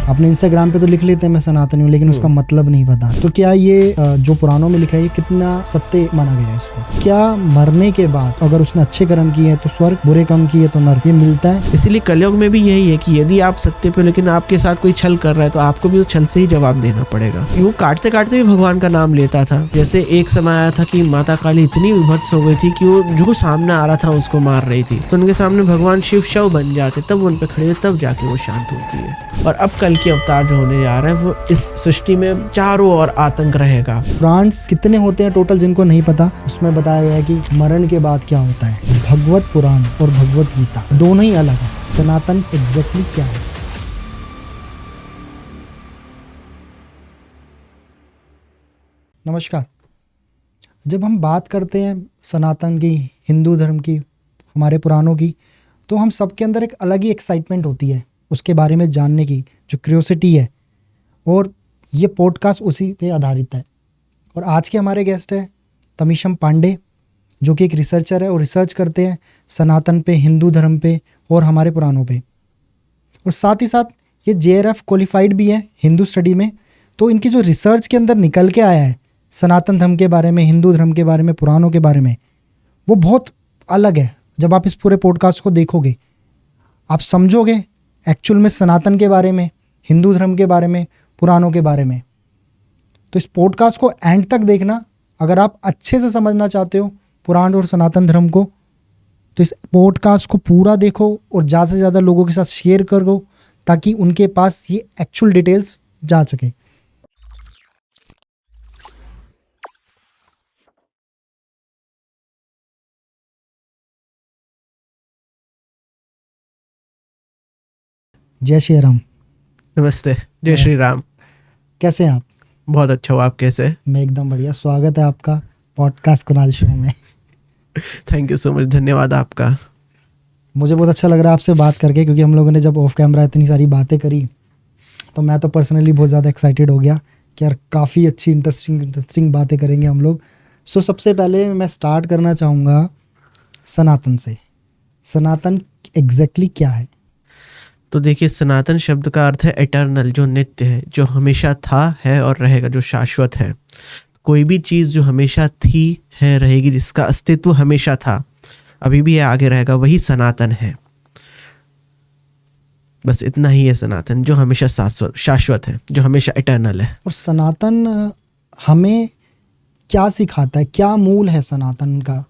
अपने इंस्टाग्राम पे तो लिख लेते हैं मैं सनातनी हूँ, लेकिन उसका मतलब नहीं पता। तो क्या ये जो पुराणों में लिखा है ये कितना सत्य माना गया है इसको? क्या मरने के बाद अगर उसने अच्छे कर्म किए हैं तो स्वर्ग, बुरे कर्म किए तो नरक, ये मिलता है? इसीलिए कलयुग में भी यही है कि यदि आप सत्य पे लेकिन आपके साथ कोई छल कर रहा है तो आपको भी उस छल से ही जवाब देना पड़ेगा। वो काटते काटते भी भगवान का नाम लेता था। जैसे एक समय आया था कि माता काली इतनी विभत्स हो गई थी कि वो जो सामने आ रहा था उसको मार रही थी, तो उनके सामने भगवान शिव शव बन जाते, तब वो उन पे खड़े, तब जाके वो शांत होती है। और अब कल की अवतार जो होने जा रहा है वो इस सृष्टि में चारों ओर आतंक रहेगा। पुराण्स कितने होते हैं टोटल जिनको नहीं पता, उसमें बताया गया है कि मरण के बाद क्या होता है। भगवत पुराण और भगवत गीता दोनों ही अलग है। सनातन एग्जैक्टली क्या है? नमस्कार। जब हम बात करते हैं सनातन की, हिंदू धर्म की, हमारे पुराणों की, तो हम सबके अंदर एक अलग ही एक्साइटमेंट होती है उसके बारे में जानने की, जो क्यूरियोसिटी है। और ये पॉडकास्ट उसी पे आधारित है। और आज के हमारे गेस्ट हैं तमीशम पांडे, जो कि एक रिसर्चर है और रिसर्च करते हैं सनातन पे, हिंदू धर्म पे और हमारे पुराणों पे। और साथ ही साथ ये JRF क्वालिफाइड भी है हिंदू स्टडी में। तो इनकी जो रिसर्च के अंदर निकल के आया है सनातन धर्म के बारे में, हिंदू धर्म के बारे में, पुराणों के बारे में, वो बहुत अलग है। जब आप इस पूरे पॉडकास्ट को देखोगे आप समझोगे एक्चुअल में सनातन के बारे में, हिंदू धर्म के बारे में, पुराणों के बारे में। तो इस पॉडकास्ट को एंड तक देखना अगर आप अच्छे से समझना चाहते हो पुराण और सनातन धर्म को। तो इस पॉडकास्ट को पूरा देखो और ज़्यादा से ज़्यादा लोगों के साथ शेयर करो ताकि उनके पास ये एक्चुअल डिटेल्स जा सके। जय श्री राम। नमस्ते। जय श्री राम। कैसे हैं आप? बहुत अच्छा हो, आप कैसे? मैं एकदम बढ़िया। स्वागत है आपका पॉडकास्ट कुणाल शो में। थैंक यू सो मच, धन्यवाद आपका। मुझे बहुत अच्छा लग रहा है आपसे बात करके, क्योंकि हम लोगों ने जब ऑफ कैमरा इतनी सारी बातें करी तो मैं तो पर्सनली बहुत ज़्यादा एक्साइटेड हो गया कि यार काफ़ी अच्छी इंटरेस्टिंग बातें करेंगे हम लोग। सो सबसे पहले मैं स्टार्ट करना चाहूँगा सनातन से। सनातन एग्जैक्टली क्या है? तो देखिए, सनातन शब्द का अर्थ है एटर्नल, जो नित्य है, जो हमेशा था, है और रहेगा, जो शाश्वत है। कोई भी चीज़ जो हमेशा थी, है, रहेगी, जिसका अस्तित्व हमेशा था, अभी भी है, आगे रहेगा, वही सनातन है। बस इतना ही है सनातन, जो हमेशा शाश्वत है, जो हमेशा एटर्नल है। और सनातन हमें क्या सिखाता है? क्या मूल है सनातन का?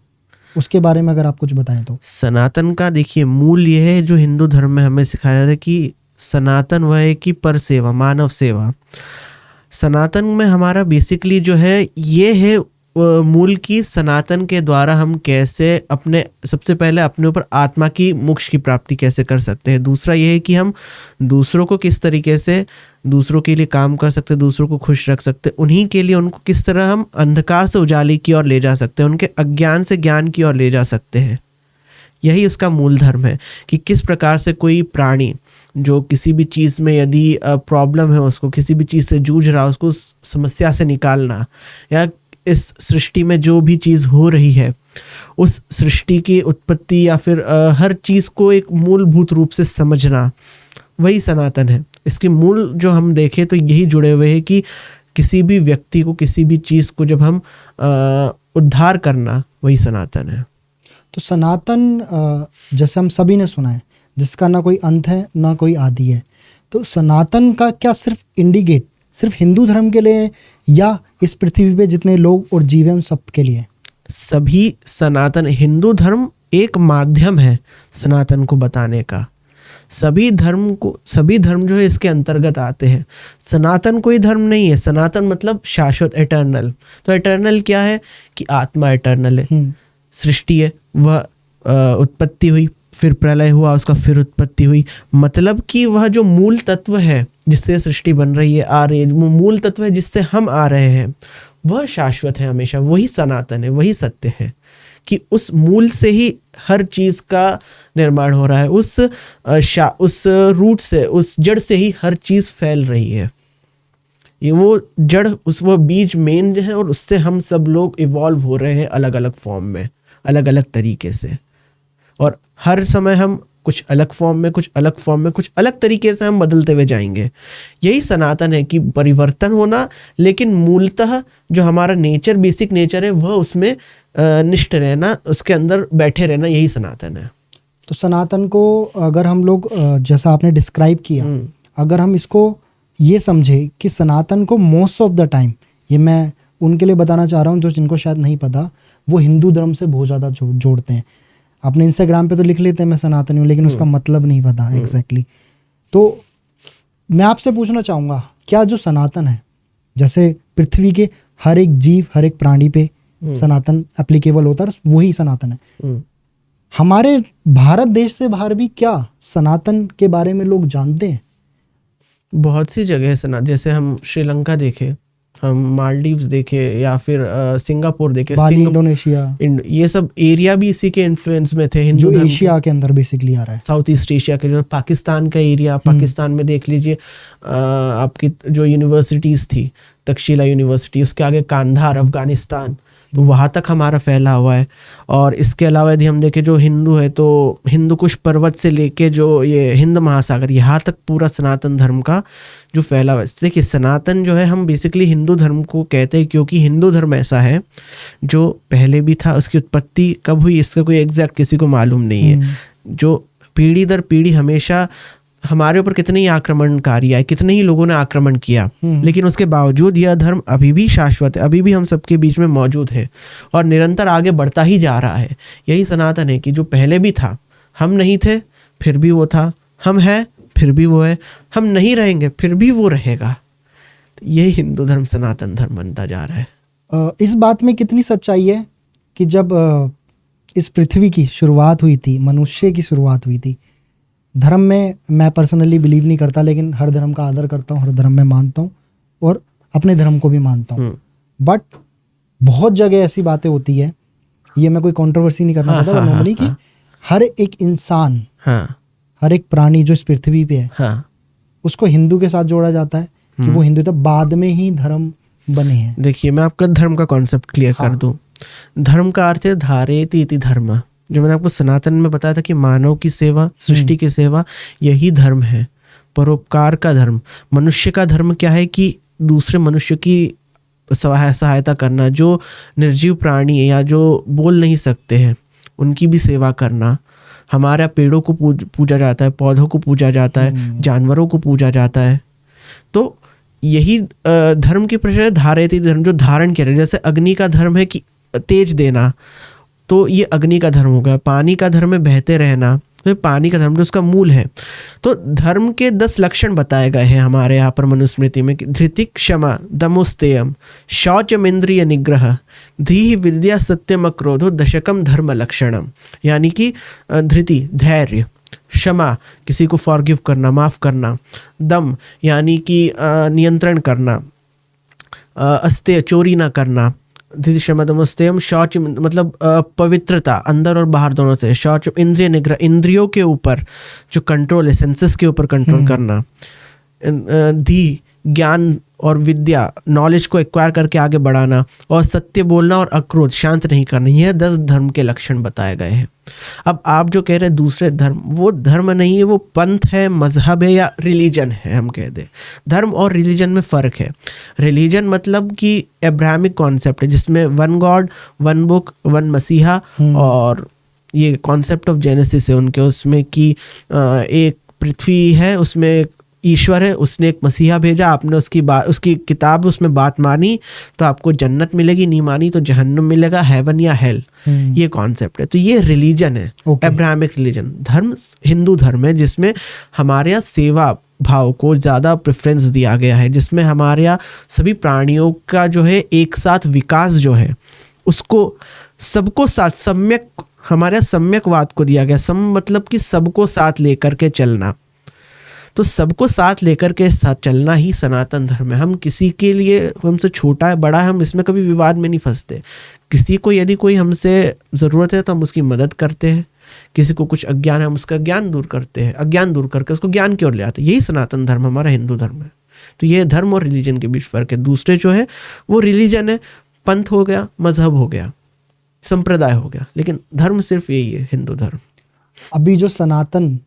उसके बारे में अगर आप कुछ बताएं तो। सनातन का देखिए मूल ये है जो हिंदू धर्म में हमें सिखाया जाता है कि सनातन वह है कि पर सेवा, मानव सेवा। सनातन में हमारा बेसिकली जो है ये है मूल की सनातन के द्वारा हम कैसे अपने, सबसे पहले अपने ऊपर आत्मा की मोक्ष की प्राप्ति कैसे कर सकते हैं। दूसरा ये है कि हम दूसरों को किस तरीके से दूसरों के लिए काम कर सकते हैं, दूसरों को खुश रख सकते हैं, उन्हीं के लिए उनको किस तरह हम अंधकार से उजाले की ओर ले जा सकते हैं, उनके अज्ञान से ज्ञान की ओर ले जा सकते हैं। यही उसका मूल धर्म है कि किस प्रकार से कोई प्राणी जो किसी भी चीज़ में यदि प्रॉब्लम है, उसको किसी भी चीज़ से जूझ रहा है, उसको उस समस्या से निकालना, या इस सृष्टि में जो भी चीज़ हो रही है उस सृष्टि की उत्पत्ति या फिर हर चीज़ को एक मूलभूत रूप से समझना, वही सनातन है। इसके मूल जो हम देखें तो यही जुड़े हुए हैं कि किसी भी व्यक्ति को, किसी भी चीज़ को जब हम उद्धार करना, वही सनातन है। तो सनातन जैसे हम सभी ने सुना है, जिसका ना कोई अंत है ना कोई आदि है। तो सनातन का क्या सिर्फ इंडिकेट सिर्फ हिंदू धर्म के लिए, या इस पृथ्वी पे जितने लोग और जीव हैं उन सब के लिए? सभी सनातन, हिंदू धर्म एक माध्यम है सनातन को बताने का। सभी धर्म जो है इसके अंतर्गत आते हैं। सनातन कोई धर्म नहीं है। सनातन मतलब शाश्वत, एटर्नल। तो एटर्नल क्या है कि आत्मा एटर्नल है। सृष्टि है, वह उत्पत्ति हुई, फिर प्रलय हुआ, उसका फिर उत्पत्ति हुई। मतलब कि वह जो मूल तत्व है जिससे सृष्टि बन रही है, आ रही है, वो मूल तत्व है जिससे हम आ रहे हैं, वह शाश्वत है हमेशा। वही सनातन है, वही सत्य है कि उस मूल से ही हर चीज़ का निर्माण हो रहा है। उस रूट से, उस जड़ से ही हर चीज़ फैल रही है। ये वो जड़, वो बीज मेन है, और उससे हम सब लोग इवॉल्व हो रहे हैं अलग अलग फॉर्म में, अलग अलग तरीके से। और हर समय हम कुछ अलग फॉर्म में, कुछ अलग फॉर्म में, कुछ अलग तरीके से हम बदलते हुए जाएंगे। यही सनातन है कि परिवर्तन होना, लेकिन मूलतः जो हमारा नेचर, बेसिक नेचर है, वह उसमें निष्ठ रहना, उसके अंदर बैठे रहना, यही सनातन है। तो सनातन को अगर हम लोग जैसा आपने डिस्क्राइब किया, अगर हम इसको ये समझे कि सनातन को मोस्ट ऑफ द टाइम, ये मैं उनके लिए बताना चाह रहा हूँ जो जिनको शायद नहीं पता, वो हिंदू धर्म से बहुत ज़्यादा जोड़ते हैं। अपने इंस्टाग्राम पे तो लिख लेते हैं मैं सनातनी हूँ, लेकिन उसका मतलब नहीं पता एग्जैक्टली। तो मैं आपसे पूछना चाहूँगा, क्या जो सनातन है, जैसे पृथ्वी के हर एक जीव, हर एक प्राणी पे सनातन एप्लीकेबल होता है, वही सनातन है, हमारे भारत देश से बाहर भी क्या सनातन के बारे में लोग जानते हैं? बहुत सी जगह है सनातन, जैसे हम श्रीलंका देखे, हम मालदीव्स देखे, या फिर सिंगापुर देखे, इंडोनेशिया, ये सब एरिया भी इसी के इन्फ्लुएंस में थे हिंदू जो एशिया के अंदर बेसिकली आ रहा है, साउथ ईस्ट एशिया के। जो पाकिस्तान का एरिया, पाकिस्तान में देख लीजिए, आपकी जो यूनिवर्सिटीज़ थी, तक्षशिला यूनिवर्सिटी, उसके आगे कांधार, अफगानिस्तान, तो वहाँ तक हमारा फैला हुआ है। और इसके अलावा यदि हम देखें जो हिंदू है, तो हिंदू कुश पर्वत से लेके जो ये हिंद महासागर, यहाँ तक पूरा सनातन धर्म का जो फैला हुआ है। देखिए सनातन जो है, हम बेसिकली हिंदू धर्म को कहते हैं, क्योंकि हिंदू धर्म ऐसा है जो पहले भी था, उसकी उत्पत्ति कब हुई इसका कोई एग्जैक्ट किसी को मालूम नहीं है, जो पीढ़ी दर पीढ़ी हमेशा हमारे ऊपर कितने ही आक्रमणकारी आए, कितने ही लोगों ने आक्रमण किया, लेकिन उसके बावजूद यह धर्म अभी भी शाश्वत है, अभी भी हम सबके बीच में मौजूद है और निरंतर आगे बढ़ता ही जा रहा है। यही सनातन है कि जो पहले भी था, हम नहीं थे फिर भी वो था, हम हैं फिर भी वो है, हम नहीं रहेंगे फिर भी वो रहेगा। यही हिंदू धर्म सनातन धर्म बनता जा रहा है। इस बात में कितनी सच्चाई है कि जब इस पृथ्वी की शुरुआत हुई थी, मनुष्य की शुरुआत हुई थी, धर्म में मैं पर्सनली बिलीव नहीं करता, लेकिन हर धर्म का आदर करता हूँ, हर धर्म में मानता हूँ और अपने धर्म को भी मानता हूँ, बट बहुत जगह ऐसी बातें होती है, ये मैं कोई कंट्रोवर्सी नहीं करना चाहता, नॉर्मली कि हर एक इंसान, हर एक प्राणी जो इस पृथ्वी पे है, उसको हिंदू के साथ जोड़ा जाता है कि वो हिंदू, तब बाद में ही धर्म बने हैं। देखिए मैं आपका धर्म का कॉन्सेप्ट क्लियर कर दूं। धर्म का अर्थ है धारेति इति धर्म, जो मैंने आपको सनातन में बताया था कि मानव की सेवा, सृष्टि की सेवा, यही धर्म है, परोपकार का धर्म। मनुष्य का धर्म क्या है कि दूसरे मनुष्य की सहायता करना, जो निर्जीव प्राणी है या जो बोल नहीं सकते हैं उनकी भी सेवा करना। हमारा पेड़ों को पूजा जाता है, पौधों को पूजा जाता है, जानवरों को पूजा जाता है। तो यही धर्म की प्रश्न है, धारेति धर्म, जो धारण किया। जैसे अग्नि का धर्म है कि तेज देना, तो ये अग्नि का धर्म हो गया। पानी का धर्म है बहते रहना, तो पानी का धर्म जो उसका मूल है। तो धर्म के 10 लक्षण बताए गए हैं हमारे यहाँ पर मनुस्मृति में कि धृति, क्षमा, दमोस्तेयम, शौचम, इंद्रिय निग्रह, धीः, विद्या, सत्यम, अक्रोधो, दशकम धर्म लक्षणम। यानी कि धृति धैर्य, क्षमा किसी को फॉरगिव करना, माफ़ करना, दम यानी कि नियंत्रण करना, अस्तेय चोरी ना करना, धृति, क्षमा, दमोस्तेयम, शौच मतलब पवित्रता अंदर और बाहर दोनों से, शौच, इंद्रिय निग्रह, इंद्रियों के ऊपर जो कंट्रोल है, सेंसेस के ऊपर कंट्रोल करना, धी ज्ञान और विद्या, नॉलेज को एक्वायर करके आगे बढ़ाना, और सत्य बोलना, और अक्रोध शांत नहीं करना। यह 10 धर्म के लक्षण बताए गए हैं। अब आप जो कह रहे हैं दूसरे धर्म, वो धर्म नहीं है, वो पंथ है, मजहब है या रिलीजन है। हम कह दें धर्म और रिलीजन में फ़र्क है। रिलीजन मतलब कि एब्राहमिक कॉन्सेप्ट है, जिसमें 1 गॉड, 1 बुक, 1 मसीहा, और ये कॉन्सेप्ट ऑफ जेनेसिस है उनके, उसमें कि एक पृथ्वी है, उसमें ईश्वर है, उसने एक मसीहा भेजा, आपने उसकी किताब उसमें बात मानी तो आपको जन्नत मिलेगी, नहीं मानी तो जहन्नुम मिलेगा, हेवन या हेल। ये कॉन्सेप्ट है। तो ये रिलीजन है, एब्राहमिक रिलीजन। धर्म हिंदू धर्म है, जिसमें हमारे यहाँ सेवा भाव को ज़्यादा प्रेफरेंस दिया गया है, जिसमें हमारे यहाँ सभी प्राणियों का जो है एक साथ विकास जो है, उसको सबको साथ, सम्यक, हमारे यहाँ सम्यकवाद को दिया गया। मतलब कि सबको साथ लेकर के चलना। तो सबको साथ लेकर के साथ चलना ही सनातन धर्म है। हम किसी के लिए, हमसे छोटा है बड़ा है, हम इसमें कभी विवाद में नहीं फंसते। किसी को यदि कोई हमसे ज़रूरत है तो हम उसकी मदद करते हैं, किसी को कुछ अज्ञान है हम उसका ज्ञान दूर करते हैं, अज्ञान दूर करके उसको ज्ञान की ओर ले आते हैं। यही सनातन धर्म हमारा हिंदू धर्म है। तो ये धर्म और रिलीजन के बीच फ़र्क है। दूसरे जो है वो रिलीजन है, पंथ हो गया, मजहब हो गया, संप्रदाय हो गया, लेकिन धर्म सिर्फ यही है, हिंदू धर्म। अभी जो सनातन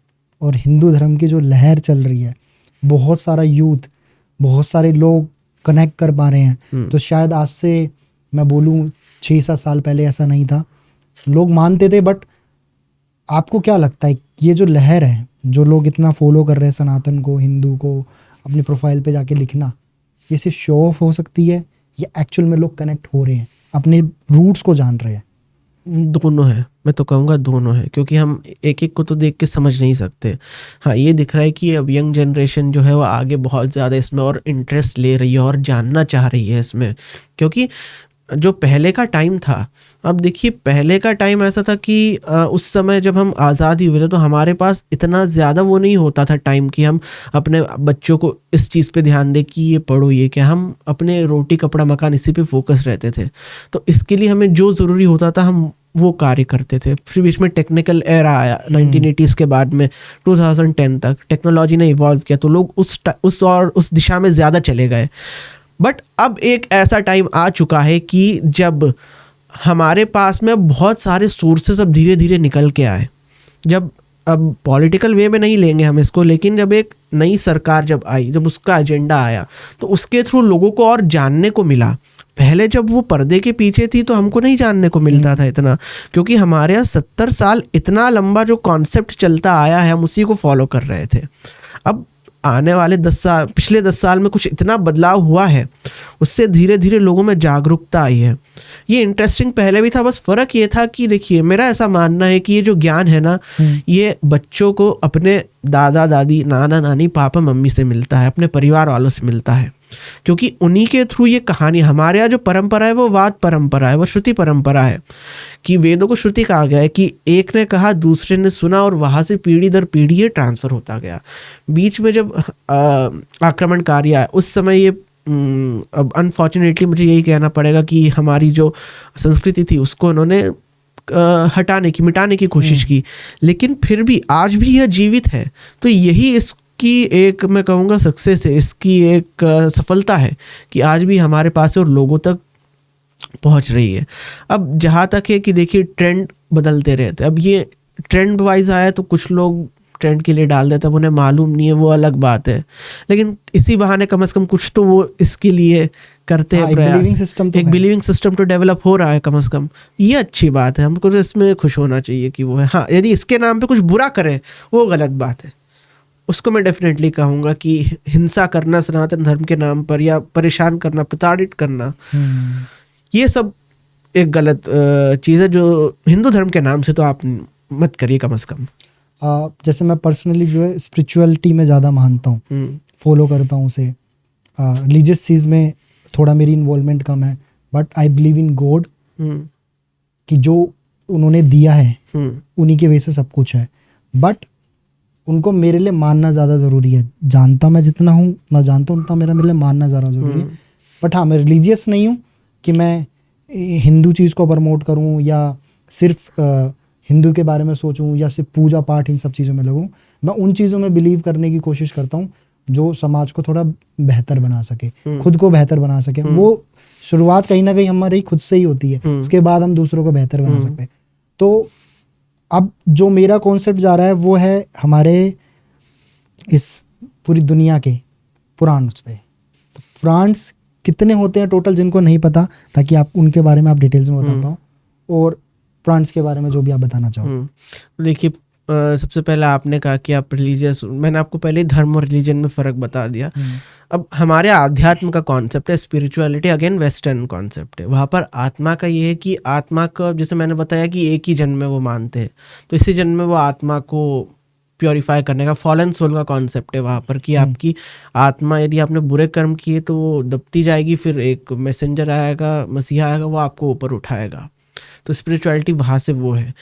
और हिंदू धर्म की जो लहर चल रही है, बहुत सारा यूथ, बहुत सारे लोग कनेक्ट कर पा रहे हैं। तो शायद आज से मैं बोलूँ 6-7 साल पहले ऐसा नहीं था, लोग मानते थे। बट आपको क्या लगता है ये जो लहर है, जो लोग इतना फॉलो कर रहे हैं सनातन को, हिंदू को, अपनी प्रोफाइल पे जाके लिखना, ये सिर्फ शो ऑफ हो सकती है या एक्चुअल में लोग कनेक्ट हो रहे हैं, अपने रूट्स को जान रहे हैं? दोनों है, मैं तो कहूँगा दोनों है, क्योंकि हम एक एक को तो देख के समझ नहीं सकते। हाँ, ये दिख रहा है कि अब यंग जनरेशन जो है वो आगे बहुत ज़्यादा इसमें और इंटरेस्ट ले रही है और जानना चाह रही है इसमें। क्योंकि जो पहले का टाइम था, अब देखिए पहले का टाइम ऐसा था कि उस समय जब हम आज़ादी हुए थे तो हमारे पास इतना ज़्यादा वो नहीं होता था टाइम कि हम अपने बच्चों को इस चीज़ पे ध्यान दें कि ये पढ़ो ये क्या, हम अपने रोटी कपड़ा मकान इसी पे फोकस रहते थे। तो इसके लिए हमें जो ज़रूरी होता था हम वो कार्य करते थे। फिर बीच में टेक्निकल एरा आया 1980s के बाद में 2010 तक टेक्नोलॉजी ने इवॉल्व किया, तो लोग उस दिशा में ज़्यादा चले गए। बट अब एक ऐसा टाइम आ चुका है कि जब हमारे पास में बहुत सारे सोर्सेस अब धीरे धीरे निकल के आए। जब अब पॉलिटिकल वे में नहीं लेंगे हम इसको, लेकिन जब एक नई सरकार जब आई, जब उसका एजेंडा आया, तो उसके थ्रू लोगों को और जानने को मिला। पहले जब वो पर्दे के पीछे थी तो हमको नहीं जानने को मिलता था इतना, क्योंकि हमारे यहाँ 70 साल इतना लंबा जो कॉन्सेप्ट चलता आया है हम उसी को फॉलो कर रहे थे। अब आने वाले 10 साल, पिछले 10 साल में कुछ इतना बदलाव हुआ है, उससे धीरे धीरे लोगों में जागरूकता आई है। ये इंटरेस्टिंग पहले भी था, बस फ़र्क ये था कि देखिए मेरा ऐसा मानना है कि ये जो ज्ञान है ना, ये बच्चों को अपने दादा दादी, नाना नानी, पापा मम्मी से मिलता है, अपने परिवार वालों से मिलता है, क्योंकि उन्हीं के थ्रू ये कहानी, हमारे यहाँ जो परंपरा है वो वाद परंपरा है, वो श्रुति परंपरा है कि वेदों को श्रुति कहा गया है कि एक ने कहा दूसरे ने सुना और वहाँ से पीढ़ी दर पीढ़ी ये ट्रांसफ़र होता गया। बीच में जब आक्रमणकारी आया उस समय ये अब अनफॉर्चुनेटली मुझे यही कहना पड़ेगा कि हमारी जो संस्कृति थी उसको उन्होंने हटाने की, मिटाने की कोशिश की, लेकिन फिर भी आज भी यह जीवित है। तो यही इसकी एक, मैं कहूँगा, सक्सेस है, इसकी एक सफलता है कि आज भी हमारे पास और लोगों तक पहुँच रही है। अब जहाँ तक है कि देखिए ट्रेंड बदलते रहते, अब ये ट्रेंड वाइज आया तो कुछ लोग ट्रेंड के लिए डाल देते, अब उन्हें मालूम नहीं है, वो अलग बात है, लेकिन इसी बहाने कम से कम कुछ तो वो इसके लिए करते हैं प्रयास। एक बिलीविंग सिस्टम तो डेवलप हो रहा है कम से कम, ये अच्छी बात है, हमको तो इसमें खुश होना चाहिए कि वो है। हाँ, यदि इसके नाम पे कुछ बुरा करे वो गलत बात है, उसको मैं डेफिनेटली कहूँगा कि हिंसा करना सनातन धर्म के नाम पर, या परेशान करना, प्रताड़ित करना, ये सब एक गलत चीज़ है जो हिंदू धर्म के नाम से तो आप मत करिए कम से कम। जैसे मैं पर्सनली जो है स्पिरिचुअलिटी में ज़्यादा मानता हूँ, फॉलो करता हूँ उसे। रिलीजियस चीज़ में थोड़ा मेरी इन्वॉल्वमेंट कम है, but I believe in God कि जो उन्होंने दिया है उन्हीं के वजह से सब कुछ है। बट उनको मेरे लिए मानना ज़्यादा ज़रूरी है। जानता मैं जितना हूँ, ना जानता हूँ उतना मेरे लिए मानना ज़्यादा ज़रूरी है। बट हाँ, मैं रिलीजियस नहीं हूँ कि मैं हिंदू चीज़ को प्रमोट करूँ या सिर्फ हिंदू के बारे में सोचूं या सिर्फ पूजा पाठ इन सब चीज़ों में लगूं। मैं उन चीज़ों में बिलीव करने की कोशिश करता हूं जो समाज को थोड़ा बेहतर बना सके, खुद को बेहतर बना सके। वो शुरुआत कहीं ना कहीं हमारी खुद से ही होती है, उसके बाद हम दूसरों को बेहतर बना सकते हैं। तो अब जो मेरा कॉन्सेप्ट जा रहा है वो है हमारे इस पूरी दुनिया के पुराण्स पे। तो पुराण्स कितने होते हैं टोटल, जिनको नहीं पता, ताकि आप उनके बारे में आप डिटेल्स में बता पाओ, और पुराण्स के बारे में जो भी आप बताना चाहो। देखिए, सबसे पहले आपने कहा कि आप रिलीजियस, मैंने आपको पहले धर्म और रिलीजन में फ़र्क बता दिया। अब हमारे आध्यात्म का कॉन्सेप्ट है स्पिरिचुअलिटी, अगेन वेस्टर्न कॉन्सेप्ट है। वहाँ पर आत्मा का ये है कि आत्मा का, जैसे मैंने बताया कि एक ही जन्म में वो मानते हैं, तो इसी जन्म में वो आत्मा को प्योरीफाई करने का फॉलन सोल का कॉन्सेप्ट है वहाँ पर, कि आपकी आत्मा, यदि आपने बुरे कर्म किए तो वो दबती जाएगी, फिर एक मैसेंजर आएगा, मसीहा आएगा, वो आपको ऊपर उठाएगा। तो स्पिरिचुअलिटी वहाँ से वो है।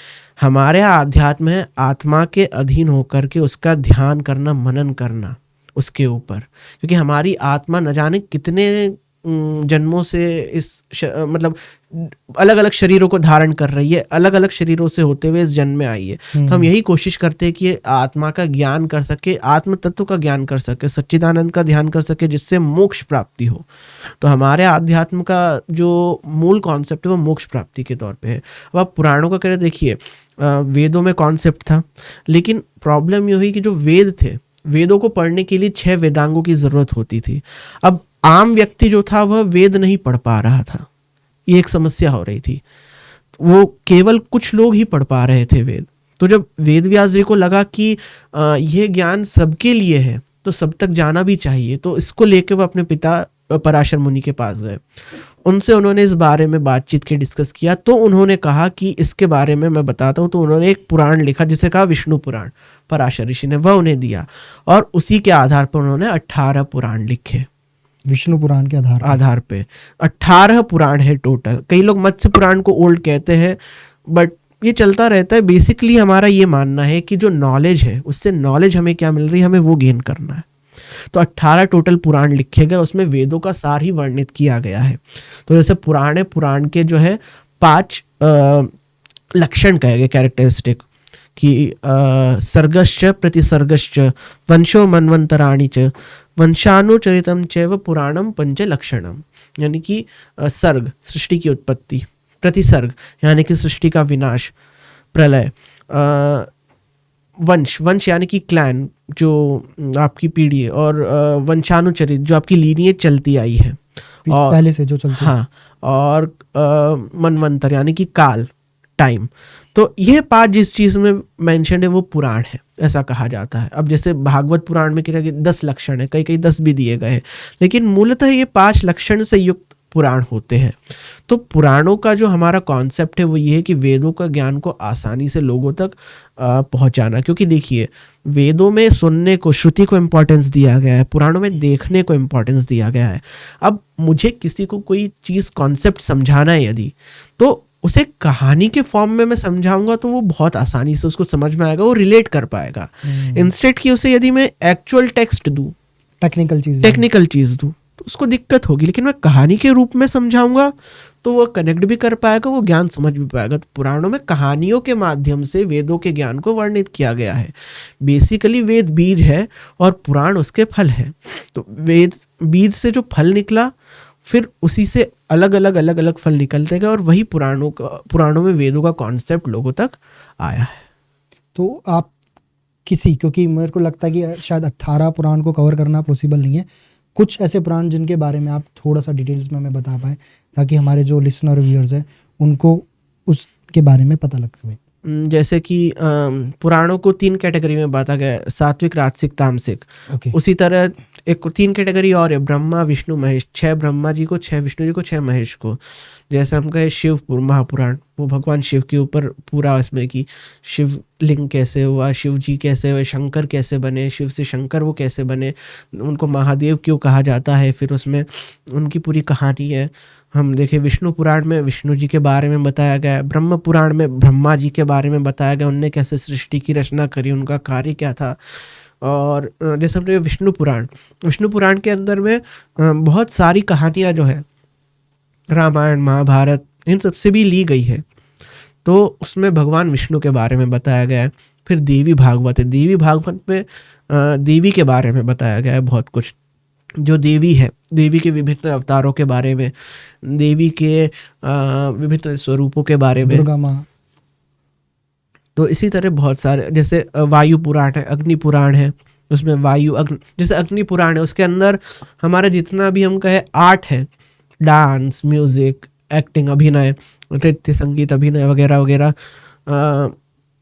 हमारे आध्यात्म है आत्मा के अधीन होकर के उसका ध्यान करना, मनन करना उसके ऊपर, क्योंकि हमारी आत्मा न जाने कितने जन्मों से मतलब अलग अलग शरीरों को धारण कर रही है, अलग अलग शरीरों से होते हुए इस जन्म में आई है। तो हम यही कोशिश करते हैं कि ये आत्मा का ज्ञान कर सके, आत्म तत्व का ज्ञान कर सके, सच्चिदानंद का ध्यान कर सके, जिससे मोक्ष प्राप्ति हो। तो हमारे आध्यात्म का जो मूल कॉन्सेप्ट है वो मोक्ष प्राप्ति के तौर पे है। अब आप पुराणों का करें, देखिए वेदों में कॉन्सेप्ट था, लेकिन प्रॉब्लम ये हुई कि जो वेद थे, वेदों को पढ़ने के लिए 6 वेदांगों की ज़रूरत होती थी। अब आम व्यक्ति जो था वह वेद नहीं पढ़ पा रहा था, ये एक समस्या हो रही थी। वो केवल कुछ लोग ही पढ़ पा रहे थे वेद। तो जब वेद व्यास जी को लगा कि यह ज्ञान सबके लिए है तो सब तक जाना भी चाहिए, तो इसको लेकर वो अपने पिता पराशर मुनि के पास गए। उनसे उन्होंने इस बारे में बातचीत के डिस्कस किया। तो उन्होंने कहा कि इसके बारे में मैं बताता हूँ। तो उन्होंने एक पुराण लिखा जिसे कहा विष्णु पुराण, पराशर ऋषि ने, वह उन्हें दिया, और उसी के आधार पर उन्होंने 18 पुराण लिखे। विष्णु पुराण के आधार पे 18 पुराण है टोटल। कई लोग मत्स्य पुराण को ओल्ड कहते हैं, बट ये चलता रहता है। बेसिकली हमारा ये मानना है कि जो नॉलेज है, उससे नॉलेज हमें क्या मिल रही है, हमें वो गेन करना है। तो 18 टोटल पुराण लिखे गए, उसमें वेदों का सार ही वर्णित किया गया है। तो जैसे पुराण है, पुराण के जो है 5 लक्षण कहे गए, कैरेक्टरिस्टिक, कि सर्गश्च प्रतिसर्गश्च वंशो मन्वंतराणि च वंशानुचरितम चैव पुराणम पंचलक्षणम। यानी कि सर्ग सृष्टि की उत्पत्ति, प्रतिसर्ग यानी कि सृष्टि का विनाश, प्रलय, वंश, वंश यानी कि क्लैन जो आपकी पीढ़ी है, और वंशानुचरित जो आपकी लीनियज चलती आई है और पहले से जो चलती है। हाँ, और मनवंतर यानी कि काल, टाइम। तो ये 5 जिस चीज़ में मेंशन है वो पुराण है, ऐसा कहा जाता है। अब जैसे भागवत पुराण में कह रहा है कि 10 लक्षण है, कई कई 10 भी दिए गए हैं, लेकिन मूलतः ये 5 लक्षण से युक्त पुराण होते हैं। तो पुराणों का जो हमारा कॉन्सेप्ट है वो ये है कि वेदों का ज्ञान को आसानी से लोगों तक पहुंचाना। क्योंकि देखिए, वेदों में सुनने को, श्रुति को इम्पोर्टेंस दिया गया है, पुराणों में देखने को इम्पोर्टेंस दिया गया है। अब मुझे किसी को कोई चीज़ कॉन्सेप्ट समझाना है यदि, तो उसे कहानी के फॉर्म में मैं समझाऊंगा तो वो बहुत आसानी से उसको समझ में आएगा, वो रिलेट कर पाएगा। इंस्टेड कि उसे यदि मैं एक्चुअल टेक्स्ट दूँ, टेक्निकल चीज़ दूँ, तो उसको दिक्कत होगी। लेकिन मैं कहानी के रूप में समझाऊंगा तो वो कनेक्ट भी कर पाएगा, वो ज्ञान समझ भी पाएगा। तो पुराणों में कहानियों के माध्यम से वेदों के ज्ञान को वर्णित किया गया है। बेसिकली वेद बीज है और पुराण उसके फल है। तो वेद बीज से जो फल निकला, फिर उसी से अलग अलग फल निकलते गए, और वही पुराणों में वेदों का कॉन्सेप्ट लोगों तक आया है। तो आप क्योंकि मेरे को लगता है कि शायद 18 पुराण को कवर करना पॉसिबल नहीं है, कुछ ऐसे पुराण जिनके बारे में आप थोड़ा सा डिटेल्स में हमें बता पाएँ, ताकि हमारे जो लिसनर व्यूअर्स हैं उनको उसके बारे में पता लग सके। जैसे कि पुराणों को 3 कैटेगरी में बांटा गया है, सात्विक, राजसिक, तामसिक। उसी तरह एक 3 कैटेगरी और है, ब्रह्मा, विष्णु, महेश। 6 ब्रह्मा जी को, 6 विष्णु जी को, 6 महेश को। जैसे हम कहे शिव महापुराण, वो भगवान शिव के ऊपर पूरा इसमें कि शिव लिंग कैसे हुआ, शिव जी कैसे हुए, शंकर कैसे बने, शिव से शंकर वो कैसे बने, उनको महादेव क्यों कहा जाता है, फिर उसमें उनकी पूरी कहानी है। हम देखें विष्णु पुराण में विष्णु जी के बारे में बताया गया है, ब्रह्म पुराण में ब्रह्मा जी के बारे में बताया गया, उनने कैसे सृष्टि की रचना करी, उनका कार्य क्या था। और जैसे हमने विष्णु पुराण के अंदर में बहुत सारी कहानियाँ जो है रामायण, महाभारत, इन सब से भी ली गई है। तो उसमें भगवान विष्णु के बारे में बताया गया है। फिर देवी भागवत है, देवी भागवत में देवी के बारे में बताया गया है बहुत कुछ। जो देवी है, देवी के विभिन्न अवतारों के बारे में, देवी के विभिन्न स्वरूपों के बारे में, दुर्गा माँ। तो इसी तरह बहुत सारे, जैसे वायु पुराण है, अग्नि पुराण है, उसमें वायु जैसे अग्नि पुराण है, उसके अंदर हमारा जितना भी हम कहे आर्ट है, डांस, म्यूजिक, एक्टिंग, अभिनय, नृत्य, संगीत, अभिनय वगैरह वगैरह,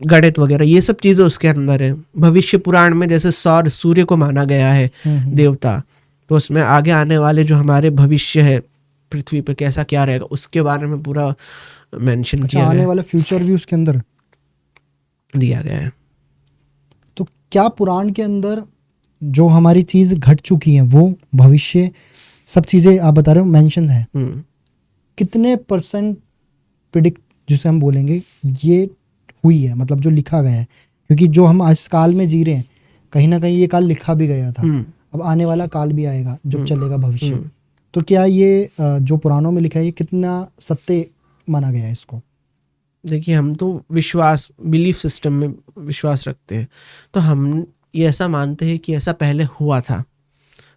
गणित वगैरह, ये सब चीज़ें उसके अंदर है। भविष्य पुराण में जैसे सूर्य को माना गया है देवता, तो उसमें आगे आने वाले जो हमारे भविष्य है, पृथ्वी पे कैसा क्या रहेगा, उसके बारे में पूरा मेंशन किया गया है। आने वाला फ्यूचर भी उसके अंदर दिया गया है। तो क्या पुराण के अंदर जो हमारी चीज़ घट चुकी है, वो भविष्य, सब चीज़ें आप बता रहे हो मेंशन है, कितने % प्रिडिक्ट जिसे हम बोलेंगे ये हुई है, मतलब जो लिखा गया है? क्योंकि जो हम आज काल में जी रहे हैं, कहीं ना कहीं ये काल लिखा भी गया था, अब आने वाला काल भी आएगा जब चलेगा भविष्य। तो क्या ये जो पुराणों में लिखा है ये कितना सत्य माना गया है इसको? देखिए, हम तो विश्वास, बिलीफ सिस्टम में विश्वास रखते हैं, तो हम ये ऐसा मानते हैं कि ऐसा पहले हुआ था।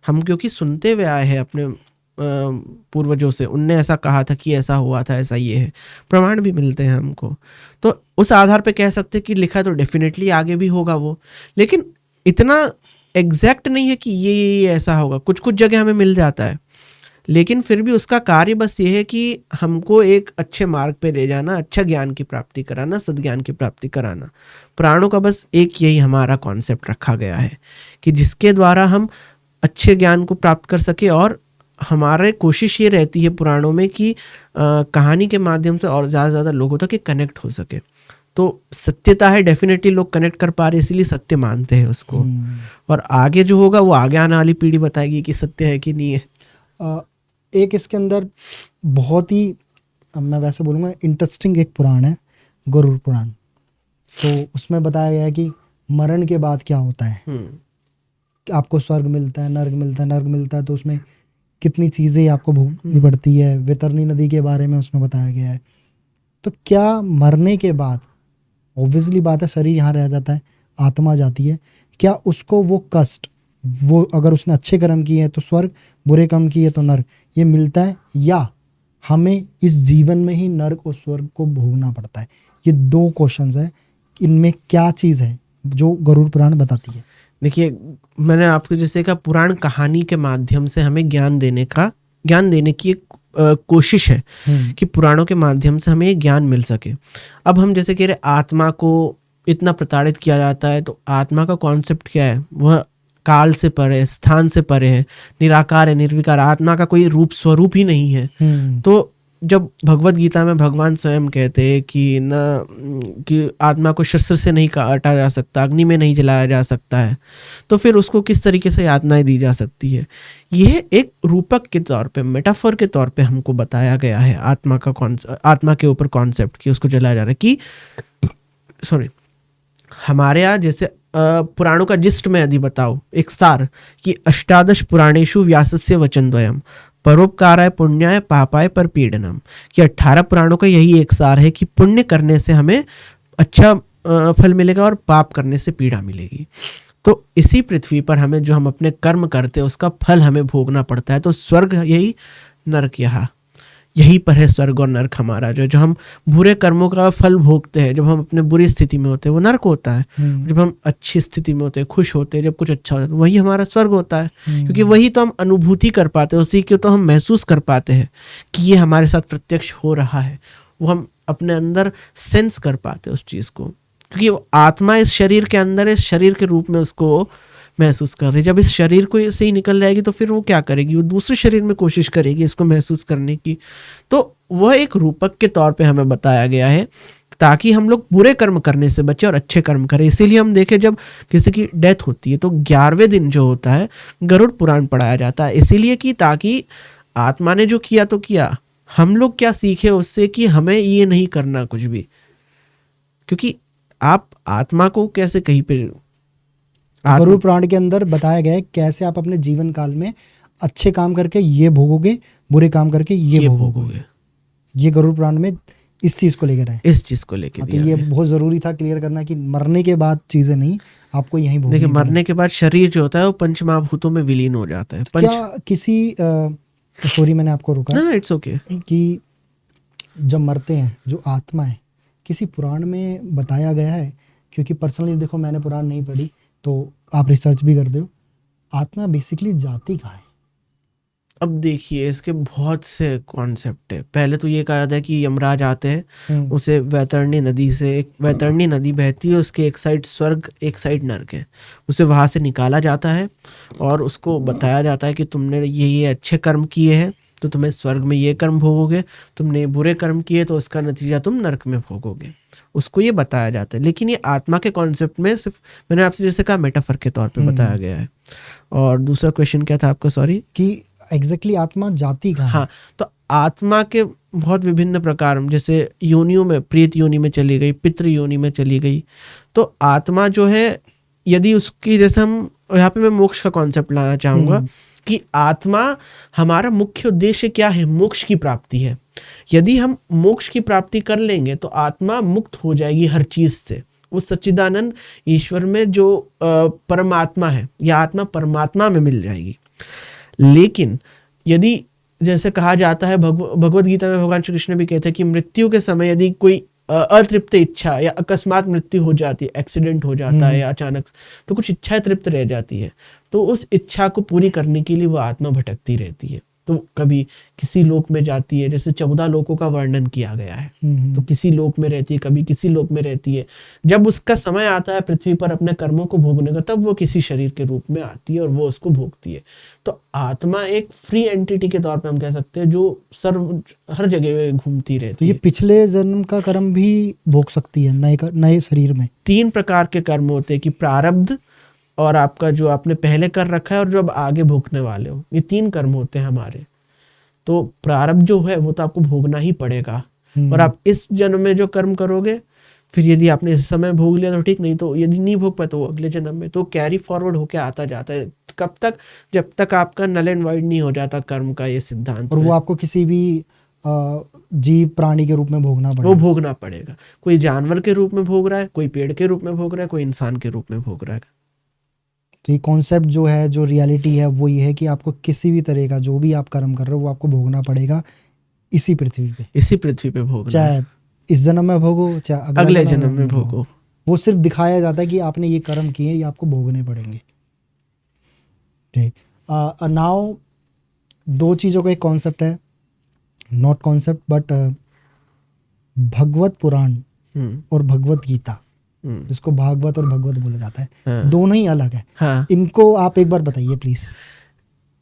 हम क्योंकि सुनते हुए आए हैं अपने पूर्वजों से, उनने ऐसा कहा था कि ऐसा हुआ था, ऐसा ये है, प्रमाण भी मिलते हैं हमको, तो उस आधार पे कह सकते हैं कि लिखा तो डेफिनेटली आगे भी होगा वो, लेकिन इतना एग्जैक्ट नहीं है कि ये ऐसा होगा। कुछ कुछ जगह हमें मिल जाता है, लेकिन फिर भी उसका कार्य बस ये है कि हमको एक अच्छे मार्ग पे ले जाना, अच्छा ज्ञान की प्राप्ति कराना, सद्ज्ञान की प्राप्ति कराना। पुराणों का बस एक यही हमारा कॉन्सेप्ट रखा गया है कि जिसके द्वारा हम अच्छे ज्ञान को प्राप्त कर सके, और हमारे कोशिश ये रहती है पुराणों में कि कहानी के माध्यम से और ज़्यादा से ज़्यादा लोगों तक कनेक्ट हो सके। तो सत्यता है, डेफिनेटली लोग कनेक्ट कर पा रहे, इसीलिए सत्य मानते हैं उसको, और आगे जो होगा वो आगे आने वाली पीढ़ी बताएगी कि सत्य है कि नहीं है। एक इसके अंदर बहुत ही, मैं वैसे बोलूँगा, इंटरेस्टिंग एक पुराण है गरुड़ पुराण। तो उसमें बताया गया है कि मरण के बाद क्या होता है, कि आपको स्वर्ग मिलता है, नर्क मिलता है, नर्क मिलता है, तो उसमें कितनी चीज़ें आपको भोगनी पड़ती है। वैतरणी नदी के बारे में उसमें बताया गया है। तो क्या मरने के बाद, ऑब्वियसली बात है, शरीर यहाँ रह जाता है, आत्मा जाती है, क्या उसको वो कष्ट, वो अगर उसने अच्छे कर्म किए हैं तो स्वर्ग, बुरे कर्म किए तो नर्क, ये मिलता है, या हमें इस जीवन में ही नर्क और स्वर्ग को भोगना पड़ता है? ये दो क्वेश्चंस है, इनमें क्या चीज़ है जो गरुड़ पुराण बताती है? देखिए, मैंने आपको जैसे कहा, पुराण कहानी के माध्यम से हमें ज्ञान देने की एक कोशिश है कि पुराणों के माध्यम से हमें ज्ञान मिल सके। अब हम जैसे कह रहे आत्मा को इतना प्रताड़ित किया जाता है, तो आत्मा का कॉन्सेप्ट क्या है? वह काल से परे, स्थान से परे है, निराकार है, निर्विकार, आत्मा का कोई रूप स्वरूप ही नहीं है। तो जब भगवत गीता में भगवान स्वयं कहते हैं कि आत्मा को शस्त्र से नहीं काटा जा सकता, अग्नि में नहीं जलाया जा सकता है, तो फिर उसको किस तरीके से यातनाएं दी जा सकती है? यह एक रूपक के तौर पे, मेटाफर के तौर पे हमको बताया गया है आत्मा के ऊपर कॉन्सेप्ट कि उसको जलाया जा रहा है। कि हमारे यहाँ जैसे पुराणों का जिस्ट में यदि बताओ, एक सार, कि अष्टादश पुराणेषु व्यासस्य वचनद्वयम् परोपकाराय पुण्याय पापाय परपीडनम, कि 18 पुराणों का यही एक सार है कि पुण्य करने से हमें अच्छा फल मिलेगा और पाप करने से पीड़ा मिलेगी। तो इसी पृथ्वी पर हमें जो हम अपने कर्म करते हैं उसका फल हमें भोगना पड़ता है। तो स्वर्ग यही, नरक यहाँ, यही पर है स्वर्ग और नरक हमारा। जो हम बुरे कर्मों का फल भोगते हैं, जब हम अपने बुरी स्थिति में होते हैं वो नरक होता है। जब हम अच्छी स्थिति में होते हैं, खुश होते हैं, जब कुछ अच्छा होता है, वही हमारा स्वर्ग होता है। क्योंकि वही तो हम अनुभूति कर पाते हैं, उसी को तो हम महसूस कर पाते हैं कि ये हमारे साथ प्रत्यक्ष हो रहा है। वो हम अपने अंदर सेंस कर पाते हैं उस चीज़ को, क्योंकि वो आत्मा इस शरीर के अंदर है, शरीर के रूप में उसको महसूस कर रही है। जब इस शरीर को से ही निकल जाएगी तो फिर वो क्या करेगी? वो दूसरे शरीर में कोशिश करेगी इसको महसूस करने की। तो वह एक रूपक के तौर पे हमें बताया गया है ताकि हम लोग बुरे कर्म करने से बचे और अच्छे कर्म करें। इसीलिए हम देखें, जब किसी की डेथ होती है तो 11वें दिन जो होता है गरुड़ पुराण पढ़ाया जाता है, इसीलिए कि ताकि आत्मा ने जो किया तो किया, हम लोग क्या सीखे उससे कि हमें ये नहीं करना कुछ भी। क्योंकि आप आत्मा को कैसे कहीं पे, गरुड़ पुराण के अंदर बताया गया है कैसे आप अपने जीवन काल में अच्छे काम करके ये भोगोगे, बुरे काम करके ये भोगोगे। ये गरुड़ पुराण में इस चीज को लेकर है, इस चीज को लेकर। तो ये बहुत जरूरी था क्लियर करना कि मरने के बाद चीजें नहीं, आपको यहीं भोगनी। देखिए, मरने के बाद शरीर जो होता है वो पंचमहाभूतों में विलीन हो जाता है। क्या किसी सॉरी मैंने आपको रोका। ना, इट्स ओके। कि जब मरते हैं जो आत्मा है, किसी पुराण में बताया गया है? क्योंकि पर्सनली देखो, मैंने पुराण नहीं पढ़ी, तो आप रिसर्च भी करते हो, आत्मा बेसिकली जाती कहाँ है? अब देखिए, इसके बहुत से कॉन्सेप्ट है। पहले तो ये कहा जाता है कि यमराज आते हैं, उसे वैतरणी नदी से, एक वैतरणी नदी बहती है, उसके एक साइड स्वर्ग एक साइड नरक है, उसे वहाँ से निकाला जाता है और उसको बताया जाता है कि तुमने ये अच्छे कर्म किए हैं तो तुम्हें स्वर्ग में ये कर्म भोगोगे, तुमने बुरे कर्म किए तो उसका नतीजा तुम नरक में भोगोगे। उसको ये बताया जाता है। लेकिन ये आत्मा के कॉन्सेप्ट में सिर्फ मैंने आपसे जैसे कहा मेटाफर के तौर पे बताया गया है। और दूसरा क्वेश्चन क्या था आपका? सॉरी, कि एग्जैक्टली आत्मा जाती कहाँ है? हाँ, तो आत्मा के बहुत विभिन्न प्रकार, जैसे योनियों में, प्रेत योनि में चली गई, पितृ योनि में चली गई। तो आत्मा जो है, यदि उसकी, जैसे हम यहाँ पे मैं मोक्ष का कॉन्सेप्ट लाना चाहूँगा कि आत्मा हमारा मुख्य उद्देश्य क्या है, मोक्ष की प्राप्ति है। यदि हम मोक्ष की प्राप्ति कर लेंगे तो आत्मा मुक्त हो जाएगी हर चीज से। उस सच्चिदानंद ईश्वर में जो परमात्मा है, या आत्मा परमात्मा में मिल जाएगी। लेकिन यदि जैसे कहा जाता है, भगवद गीता में भगवान श्री कृष्ण भी कहते हैं कि मृत्यु के समय यदि कोई अतृप्त इच्छा या अकस्मात मृत्यु हो जाती है, एक्सीडेंट हो जाता है या अचानक, तो कुछ इच्छाएं तृप्त रह जाती है, तो उस इच्छा को पूरी करने के लिए वो आत्मा भटकती रहती है। तो कभी किसी लोक में जाती है, जैसे 14 लोकों का वर्णन किया गया है, तो किसी लोक में रहती है, कभी किसी लोक में रहती है। जब उसका समय आता है पृथ्वी पर अपने कर्मों को भोगने का, तब वो किसी शरीर के रूप में आती है और वो उसको भोगती है। तो आत्मा एक फ्री एंटिटी के तौर पे हम कह सकते हैं, जो हर जगह घूमती रहती है। तो ये पिछले जन्म का कर्म भी भोग सकती है नए शरीर में। 3 प्रकार के कर्म होते हैं कि प्रारब्ध, और आपका जो आपने पहले कर रखा है, और जो अब आगे भोगने वाले हो, ये 3 कर्म होते हैं हमारे। तो प्रारब्ध जो है वो तो आपको भोगना ही पड़ेगा, और आप इस जन्म में जो कर्म करोगे, फिर यदि आपने इस समय भोग लिया तो ठीक, नहीं तो यदि नहीं भोग पाए तो वो अगले जन्म में। तो कैरी फॉरवर्ड होके आता जाता है। कब तक? जब तक आपका नल एंड वाइड नहीं हो जाता कर्म का ये सिद्धांत। और वो आपको किसी भी जीव प्राणी के रूप में भोगना पड़ेगा। वो भोगना पड़ेगा। कोई जानवर के रूप में भोग रहा है, कोई पेड़ के रूप में भोग रहा है, कोई इंसान के रूप में भोग रहा है। तो ये कॉन्सेप्ट जो है, जो रियलिटी है, वो ये है कि आपको किसी भी तरह का जो भी आप कर्म कर रहे हो वो आपको भोगना पड़ेगा इसी पृथ्वी पे भोगना, चाहे इस जन्म में भोगो, चाहे अगले जन्म में भोगो। वो सिर्फ दिखाया जाता है कि आपने ये कर्म किए, ये आपको भोगने पड़ेंगे। ठीक। नाउ 2 चीज़ों का एक कॉन्सेप्ट है, नॉट कॉन्सेप्ट बट भगवत पुराण और भगवत गीता, जिसको भागवत और भगवत बोला जाता है। हाँ। दोनों ही अलग है। हाँ। इनको आप एक बार बताइए प्लीज।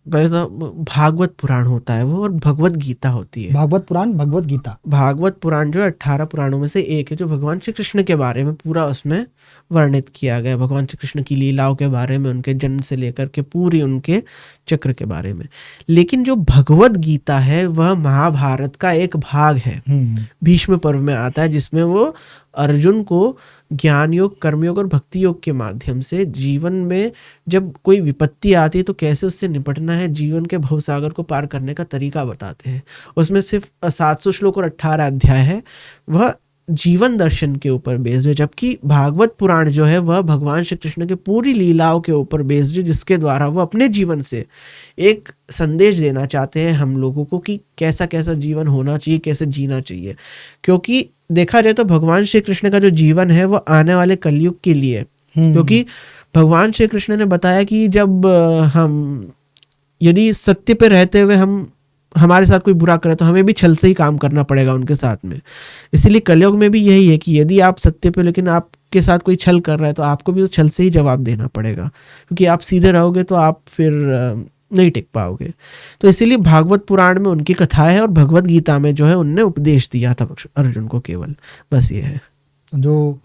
पहले तो भागवत पुराण होता है वो, और भगवत गीता होती है। भागवत पुराण, भगवत गीता। भागवत पुराण जो 18 पुराणों में से एक है, जो भगवान श्री कृष्ण के बारे में पूरा उसमें वर्णित किया गया, भगवान श्री कृष्ण की लीलाओं के बारे में, उनके जन्म से लेकर के पूरी उनके चक्र के बारे में। लेकिन जो भगवत गीता है वह महाभारत का एक भाग है, भीष्म पर्व में आता है, जिसमें वो अर्जुन को ज्ञान योग, कर्मयोग और भक्ति योग के माध्यम से जीवन में जब कोई विपत्ति आती है तो कैसे उससे निपटना है, जीवन के भवसागर को पार करने का तरीका बताते हैं। उसमें सिर्फ 700 श्लोक और 18 अध्याय है, वह जीवन दर्शन के ऊपर बेस्ड है। जबकि भागवत पुराण जो है वह भगवान श्री कृष्ण के पूरी लीलाओं के ऊपर बेस्ड है, जिसके द्वारा वो अपने जीवन से एक संदेश देना चाहते हैं हम लोगों को कि कैसा कैसा जीवन होना चाहिए, कैसे जीना चाहिए। क्योंकि देखा जाए तो भगवान श्री कृष्ण का जो जीवन है वो आने वाले कलयुग के लिए, क्योंकि भगवान श्री कृष्ण ने बताया कि जब हम यदि सत्य पे रहते हुए हमारे साथ कोई बुरा करे तो हमें भी छल से ही काम करना पड़ेगा उनके साथ में। इसीलिए कलयुग में भी यही है कि यदि आप सत्य पे, लेकिन आपके साथ कोई छल कर रहा है तो आपको भी उस छल से ही जवाब देना पड़ेगा, क्योंकि आप सीधे रहोगे तो आप फिर नहीं टिक पाओगे। तो इसीलिए भागवत पुराण में उनकी कथा है, और भगवत गीता में जो है उनने उपदेश दिया था अर्जुन को केवल, बस ये है। जो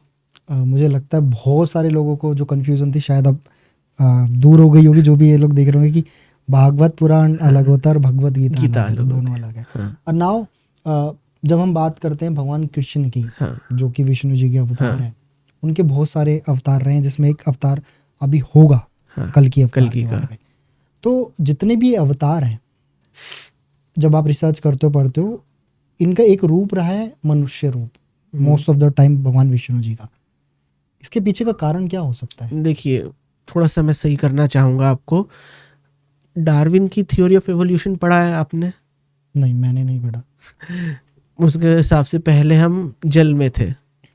मुझे लगता है बहुत सारे लोगों को जो कन्फ्यूजन थी शायद अब दूर हो गई होगी, जो भी ये लोग देख रहे होंगे कि भागवत पुराण अलग होता है और भगवत गीता अलग, दोनों अलग है। और नाउ जब हम बात करते हैं भगवान कृष्ण की, जो कि विष्णु जी के अवतार हैं, उनके बहुत सारे अवतार रहे हैं, जिसमें एक अवतार अभी होगा, कल की अवतार के बारे में। तो जितने भी अवतार हैं, जब आप रिसर्च करते हो, पढ़ते हो, इनका एक रूप रहा है मनुष्य रूप, मोस्ट ऑफ द टाइम भगवान विष्णु जी का। इसके पीछे का कारण क्या हो सकता है? देखिए, थोड़ा सा मैं सही करना चाहूँगा आपको। डार्विन की थ्योरी ऑफ एवोल्यूशन पढ़ा है आपने? नहीं, मैंने नहीं पढ़ा। उसके हिसाब से पहले हम जल में थे,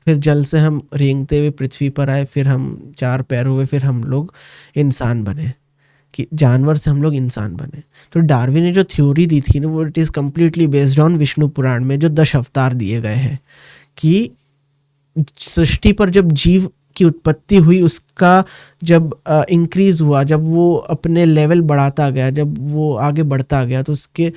फिर जल से हम रेंगते हुए पृथ्वी पर आए, फिर हम 4 पैर हुए, फिर हम लोग इंसान बने, कि जानवर से हम लोग इंसान बने। तो डार्विन ने जो थ्योरी दी थी ना, वो it is completely based on Vishnu Purana में जो 10 अवतार दिए गए हैं, कि सृष्टि पर जब जीव की उत्पत्ति हुई, उसका जब इंक्रीज हुआ, जब वो अपने लेवल बढ़ाता गया, जब वो आगे बढ़ता गया, तो उसके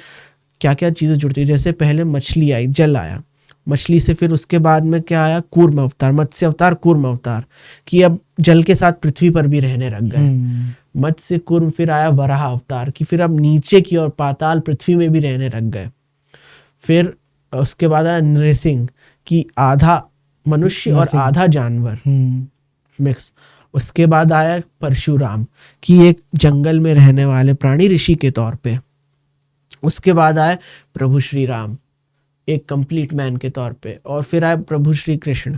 क्या क्या चीज़ें जुड़ती है। जैसे पहले मछली आई, जल आया, मछली से फिर उसके बाद में क्या आया, कूर्म अवतार, मत्स्य अवतार, कूर्म अवतार, कि अब जल के साथ पृथ्वी पर भी रहने लग गए। मत्स्य कूर्म, फिर आया वराह अवतार, कि फिर अब नीचे की ओर पाताल पृथ्वी में भी रहने लग गए। फिर उसके बाद आया नृसिंह, कि आधा मनुष्य और आधा जानवर मिक्स। उसके बाद आया परशुराम, कि एक जंगल में रहने वाले प्राणी ऋषि के तौर पे। उसके बाद आए प्रभु श्री राम, एक कंप्लीट मैन के तौर पे। और फिर आए प्रभु श्री कृष्ण,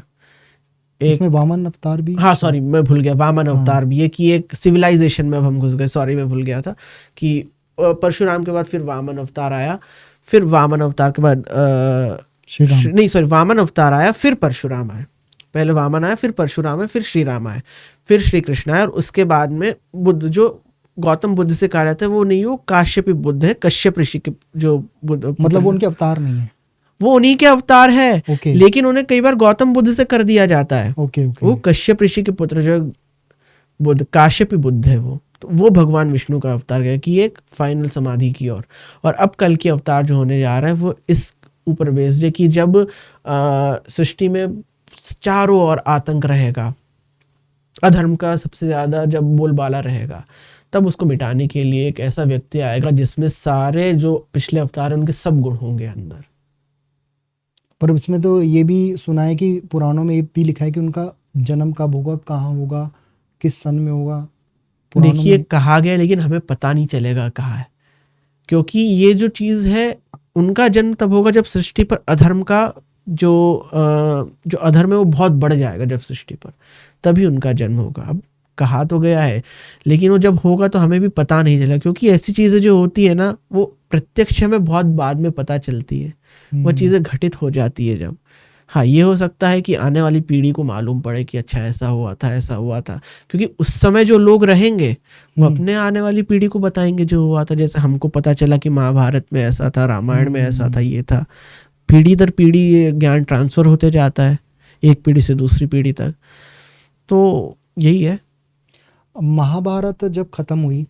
एक, इसमें वामन अवतार भी, हाँ सॉरी मैं भूल गया, वामन अवतार भी है, कि एक सिविलाइजेशन में अब हम घुस गए, सॉरी मैं भूल गया था कि परशुराम के बाद फिर वामन अवतार आया, फिर वामन अवतार के बाद श्री राम। नहीं सॉरी, वामन अवतार आया फिर परशुराम आए, पहले वामन आया फिर परशुराम आए फिर श्री राम आए फिर श्री कृष्ण आए। और उसके बाद में बुद्ध, जो गौतम बुद्ध से कहा जाता है वो नहीं, वो काश्यपी बुद्ध है, कश्यप ऋषि के जो बुद्ध, मतलब वो उनके अवतार नहीं है। वो उन्हीं के अवतार है, ओके लेकिन उन्हें कई बार गौतम बुद्ध से कर दिया जाता है। Okay okay. वो कश्यप ऋषि के पुत्र जो बुद्ध, काश्यपी बुद्ध है वो, तो वो भगवान विष्णु का अवतार है कि एक फाइनल समाधि की ओर। और अब कल के अवतार जो होने जा रहा है वो इस ऊपर बेस्ड है कि जब सृष्टि में चारों ओर आतंक रहेगा, अधर्म का सबसे ज्यादा जब बोलबाला रहेगा, तब उसको मिटाने के लिए एक ऐसा व्यक्ति आएगा जिसमें सारे जो पिछले अवतार हैं उनके सब गुण होंगे अंदर। पर इसमें तो ये भी सुना है कि पुराणों में ये भी लिखा है कि उनका जन्म कब होगा, कहाँ होगा, किस सन में होगा। पुराणों देखिए में कहा गया, लेकिन हमें पता नहीं चलेगा कहाँ है, क्योंकि ये जो चीज है उनका जन्म तब होगा जब सृष्टि पर अधर्म का जो अधर्म है वो बहुत बढ़ जाएगा, जब सृष्टि पर, तभी उनका जन्म होगा। अब कहा तो गया है, लेकिन वो जब होगा तो हमें भी पता नहीं चलेगा, क्योंकि ऐसी चीजें जो होती है ना वो प्रत्यक्ष में बहुत बाद में पता चलती है, वो चीजें घटित हो जाती है जब। हाँ ये हो सकता है कि आने वाली पीढ़ी को मालूम पड़े कि अच्छा ऐसा हुआ था, ऐसा हुआ था, क्योंकि उस समय जो लोग रहेंगे वो अपने आने वाली पीढ़ी को बताएंगे जो हुआ था। जैसे हमको पता चला कि महाभारत में ऐसा था, रामायण में ऐसा था, ये था, पीढ़ी दर पीढ़ी ये ज्ञान ट्रांसफर होते जाता है, एक पीढ़ी से दूसरी पीढ़ी तक। तो यही है। महाभारत जब खत्म हुई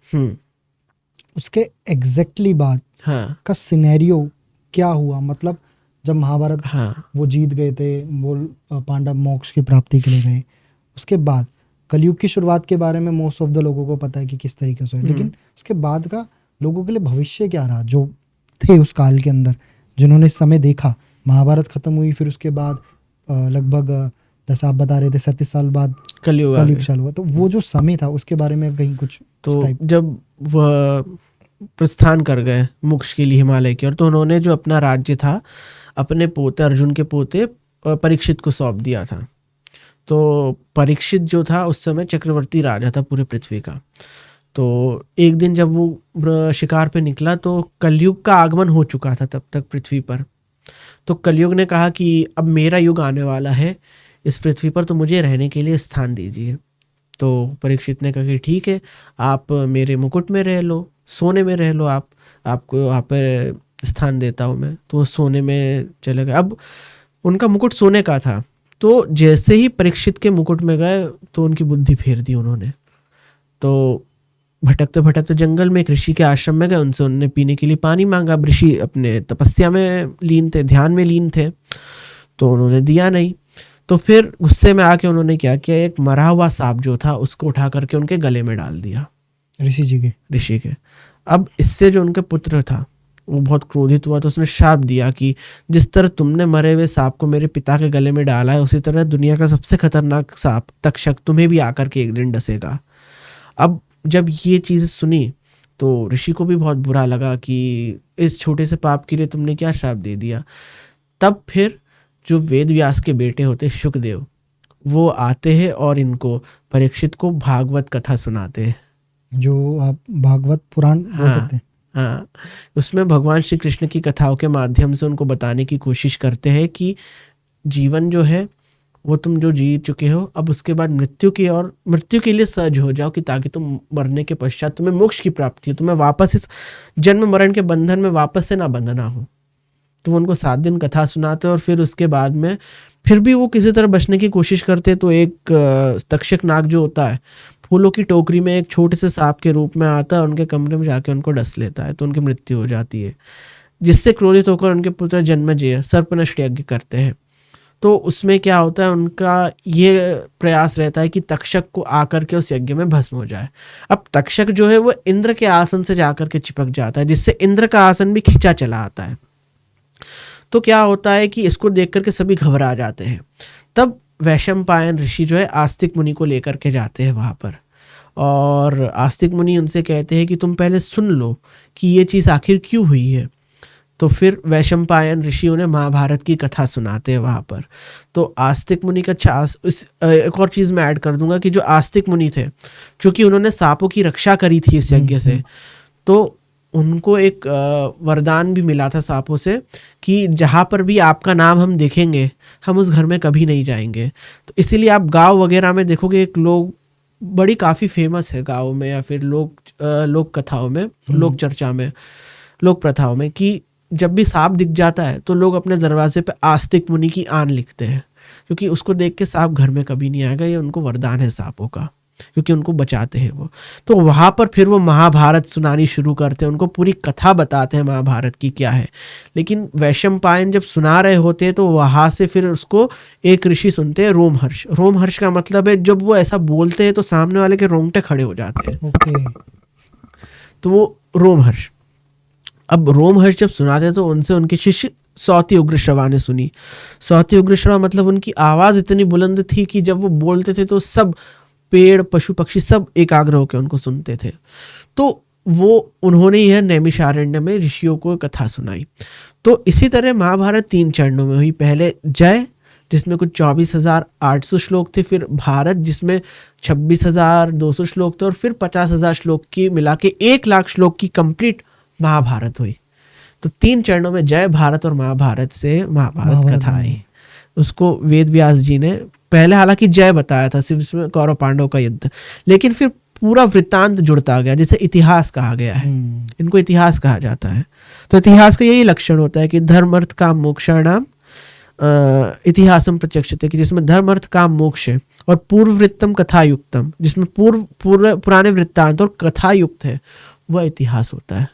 उसके एग्जैक्टली बाद हाँ का सिनेरियो क्या हुआ, मतलब जब महाभारत हाँ वो जीत गए थे, वो पांडव मोक्ष की प्राप्ति के लिए गए, उसके बाद कलयुग की शुरुआत के बारे में मोस्ट ऑफ द लोगों को पता है कि किस तरीके से हुई, लेकिन उसके बाद का लोगों के लिए भविष्य क्या रहा, जो थे उस काल के अंदर जिन्होंने समय देखा। महाभारत खत्म हुई, फिर उसके बाद लगभग जैसा आप बता रहे थे 37 साल बाद कलयुग चालू हुआ, तो वो जो समय था उसके बारे में कहीं कुछ तो जब वह प्रस्थान कर गए मोक्ष के लिए हिमालय की ओर, तो उन्होंने जो अपना राज्य था अपने पोते अर्जुन के पोते परीक्षित को सौंप दिया था। तो परीक्षित जो था उस समय चक्रवर्ती राजा था पूरे पृथ्वी का। तो एक दिन जब वो शिकार पे निकला तो कलयुग का आगमन हो चुका था तब तक पृथ्वी पर। तो कलयुग ने कहा कि अब मेरा युग आने वाला है इस पृथ्वी पर, तो मुझे रहने के लिए स्थान दीजिए। तो परीक्षित ने कहा कि ठीक है, आप मेरे मुकुट में रह लो, सोने में रह लो, आपको वहाँ पर स्थान देता हूँ मैं। तो सोने में चले गए। अब उनका मुकुट सोने का था, तो जैसे ही परीक्षित के मुकुट में गए तो उनकी बुद्धि फेर दी उन्होंने। तो भटकते भटकते जंगल में एक ऋषि के आश्रम में गए, उनसे उन्होंने पीने के लिए पानी मांगा। अब ऋषि अपने तपस्या में लीन थे, ध्यान में लीन थे, तो उन्होंने दिया नहीं। तो फिर गुस्से में आके उन्होंने क्या किया, एक मरा हुआ सांप जो था उसको उठा करके उनके गले में डाल दिया, ऋषि के। अब इससे जो उनके पुत्र था वो बहुत क्रोधित हुआ, तो उसने शाप दिया कि जिस तरह तुमने मरे हुए सांप को मेरे पिता के गले में डाला है, उसी तरह दुनिया का सबसे खतरनाक सांप तक्षक तुम्हें भी आकर के एक दिन डसेगा। अब जब ये चीज़ सुनी तो ऋषि को भी बहुत बुरा लगा कि इस छोटे से पाप के लिए तुमने क्या श्राप दे दिया। तब फिर जो वेद व्यास के बेटे होते शुकदेव, वो आते हैं और इनको परीक्षित को भागवत कथा सुनाते हैं, जो आप भागवत पुराण बोल सकते हैं। हाँ, उसमें भगवान श्री कृष्ण की कथाओं के माध्यम से उनको बताने की कोशिश करते हैं कि जीवन जो है वो तुम जो जी चुके हो, अब उसके बाद मृत्यु के लिए सज्ज हो जाओ, कि ताकि तुम मरने के पश्चात तुम्हें मोक्ष की प्राप्ति हो, तुम्हें वापस इस जन्म मरण के बंधन में वापस से ना बंधना हो। तो उनको 7 दिन कथा सुनाते और फिर उसके बाद में फिर भी वो किसी तरह बचने की कोशिश करते, तो एक तक्षक नाग जो होता है फूलों की टोकरी में एक छोटे से सांप के रूप में आता है, उनके कमरे में जाके उनको डस लेता है, तो उनकी मृत्यु हो जाती है। जिससे क्रोधित होकर उनके पुत्र जन्मेजय सर्पनष्ट यज्ञ करते हैं। तो उसमें क्या होता है, उनका ये प्रयास रहता है कि तक्षक को आकर के उस यज्ञ में भस्म हो जाए। अब तक्षक जो है वो इंद्र के आसन से जाकर के चिपक जाता है, जिससे इंद्र का आसन भी खींचा चला आता है। तो क्या होता है कि इसको देख करके सभी घबरा जाते हैं। तब वैशंपायन ऋषि जो है आस्तिक मुनि को लेकर के जाते हैं वहाँ पर, और आस्तिक मुनि उनसे कहते हैं कि तुम पहले सुन लो कि ये चीज़ आखिर क्यों हुई है। तो फिर वैशंपायन ऋषि उन्हें महाभारत की कथा सुनाते हैं वहाँ पर। तो आस्तिक मुनि का एक और चीज़ मैं ऐड कर दूंगा कि जो आस्तिक मुनि थे, चूँकि उन्होंने सांपों की रक्षा करी थी इस यज्ञ से, तो उनको एक वरदान भी मिला था सांपों से कि जहाँ पर भी आपका नाम हम देखेंगे हम उस घर में कभी नहीं जाएंगे। तो इसीलिए आप गांव वगैरह में देखोगे एक लोग बड़ी काफ़ी फेमस है गाँव में, या फिर लोक कथाओं में, लोक चर्चा में, लोक प्रथाओं में, कि जब भी सांप दिख जाता है तो लोग अपने दरवाजे पे आस्तिक मुनि की आन लिखते हैं, क्योंकि उसको देख के सांप घर में कभी नहीं आएगा। ये उनको वरदान है सांपों का, क्योंकि उनको बचाते हैं वो। तो वहाँ पर फिर वो महाभारत सुनानी शुरू करते हैं, उनको पूरी कथा बताते हैं महाभारत की क्या है। लेकिन वैशंपायन जब सुना रहे होते हैं तो वहाँ से फिर उसको एक ऋषि सुनते हैं, रोमहर्ष। रोमहर्ष का मतलब है जब वो ऐसा बोलते हैं तो सामने वाले के रोंगटे खड़े हो जाते हैं। तो वो रोमहर्ष, अब रोमहर्ष जब सुनाते हैं तो उनसे उनके शिष्य सौती उग्रश्रवा ने सुनी। सौती उग्रश्रवा मतलब उनकी आवाज़ इतनी बुलंद थी कि जब वो बोलते थे तो सब पेड़ पशु पक्षी सब एकाग्र होकर उनको सुनते थे। तो वो उन्होंने यह नैमिषारण्य में ऋषियों को कथा सुनाई। तो इसी तरह महाभारत 3 चरणों में हुई। पहले जय, जिसमें कुछ 24,800 श्लोक थे, फिर भारत जिसमें 26,200 श्लोक थे, और फिर 50,000 श्लोक की मिला के 1,00,000 श्लोक की कंप्लीट महाभारत हुई। तो 3 चरणों में जय, भारत और महाभारत से महाभारत कथा आई। उसको वेद व्यास जी ने पहले हालांकि जय बताया था, सिर्फ इसमें कौरव पांडव का युद्ध, लेकिन फिर पूरा वृत्तांत जुड़ता गया, जिसे इतिहास कहा गया है। इनको इतिहास कहा जाता है। तो इतिहास का यही लक्षण होता है कि धर्म अर्थ काम मोक्षाणाम इतिहासम प्रत्यक्षते, कि जिसमें धर्म अर्थ काम मोक्ष है, और पूर्व वृत्तम कथा युक्तम, जिसमें पुराने वृत्तांत और कथा युक्त है, वह इतिहास होता है।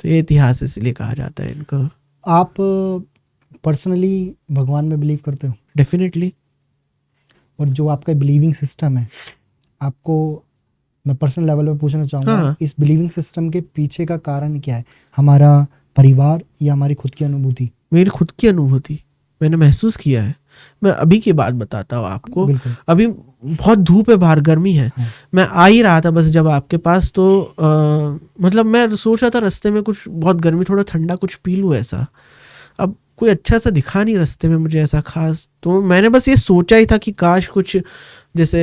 तो ये इतिहास इसलिए कहा जाता है इनको। आप पर्सनली भगवान में बिलीव करते हो? डेफिनेटली। और जो आपका बिलीविंग सिस्टम है, आपको मैं पर्सनल लेवल पे पूछना चाहूँगा, हाँ। इस बिलीविंग सिस्टम के पीछे का कारण क्या है? हमारा परिवार या हमारी खुद की अनुभूति? मेरी खुद की अनुभूति, मैंने महसूस किया है। मैं अभी की बात बताता हूँ आपको। अभी बहुत धूप है बाहर, गर्मी है। हाँ। मैं आ ही रहा था बस जब आपके पास, तो मतलब मैं सोच रहा था रास्ते में कुछ बहुत गर्मी, थोड़ा ठंडा कुछ पी लूँ ऐसा। अब कोई अच्छा सा दिखा नहीं रास्ते में मुझे ऐसा खास, तो मैंने बस ये सोचा ही था कि काश कुछ, जैसे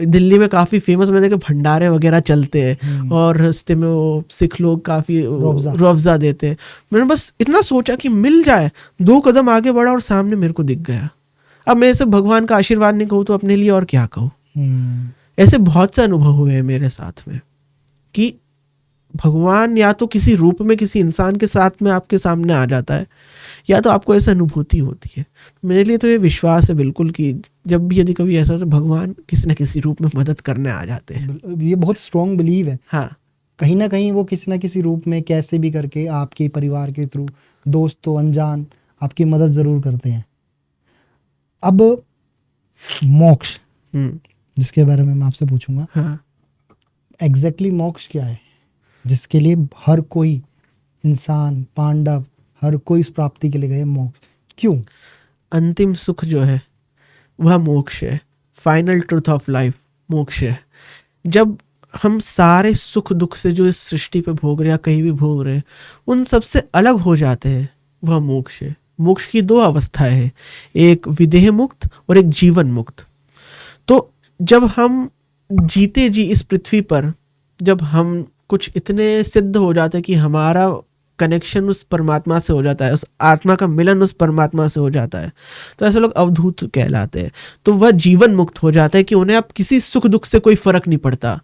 दिल्ली में काफ़ी फेमस मैंने देखा भंडारे वगैरह चलते हैं, और रास्ते में वो सिख लोग काफ़ी रुअफ़ज़ा देते हैं। मैंने बस इतना सोचा कि मिल जाए, 2 कदम आगे बढ़ा और सामने मेरे को दिख गया। अब मैं ऐसे भगवान का आशीर्वाद नहीं कहूँ तो अपने लिए और क्या कहूँ। ऐसे बहुत से अनुभव हुए हैं मेरे साथ में कि भगवान या तो किसी रूप में किसी इंसान के साथ में आपके सामने आ जाता है, या तो आपको ऐसा अनुभूति होती है। मेरे लिए तो ये विश्वास है बिल्कुल कि जब भी यदि कभी ऐसा, तो भगवान किसी न किसी रूप में मदद करने आ जाते हैं। ये बहुत स्ट्रॉन्ग बिलीव है। हाँ, कहीं ना कहीं वो किसी न किसी रूप में कैसे भी करके आपके परिवार के थ्रू, दोस्तों अनजान, आपकी मदद ज़रूर करते हैं। अब मोक्ष, जिसके बारे में मैं आपसे पूछूंगा, हाँ। एग्जैक्टली मोक्ष क्या है जिसके लिए हर कोई इंसान, पांडव, हर कोई इस प्राप्ति के लिए गए? मोक्ष क्यों? अंतिम सुख जो है वह मोक्ष है। फाइनल ट्रूथ ऑफ लाइफ मोक्ष है। जब हम सारे सुख दुख से जो इस सृष्टि पे भोग रहे या कहीं भी भोग रहे, उन सबसे अलग हो जाते हैं, वह मोक्ष है। मोक्ष की 2 अवस्थाएं हैं, एक विदेह मुक्त और एक जीवन मुक्त। तो जब हम जीते जी इस पृथ्वी पर, जब हम कुछ इतने सिद्ध हो जाते हैं कि हमारा कनेक्शन उस परमात्मा से हो जाता है, उस आत्मा का मिलन उस परमात्मा से हो जाता है, तो ऐसे लोग अवधूत कहलाते हैं। तो वह जीवन मुक्त हो जाता है कि उन्हें अब किसी सुख दुख से कोई फर्क नहीं पड़ता,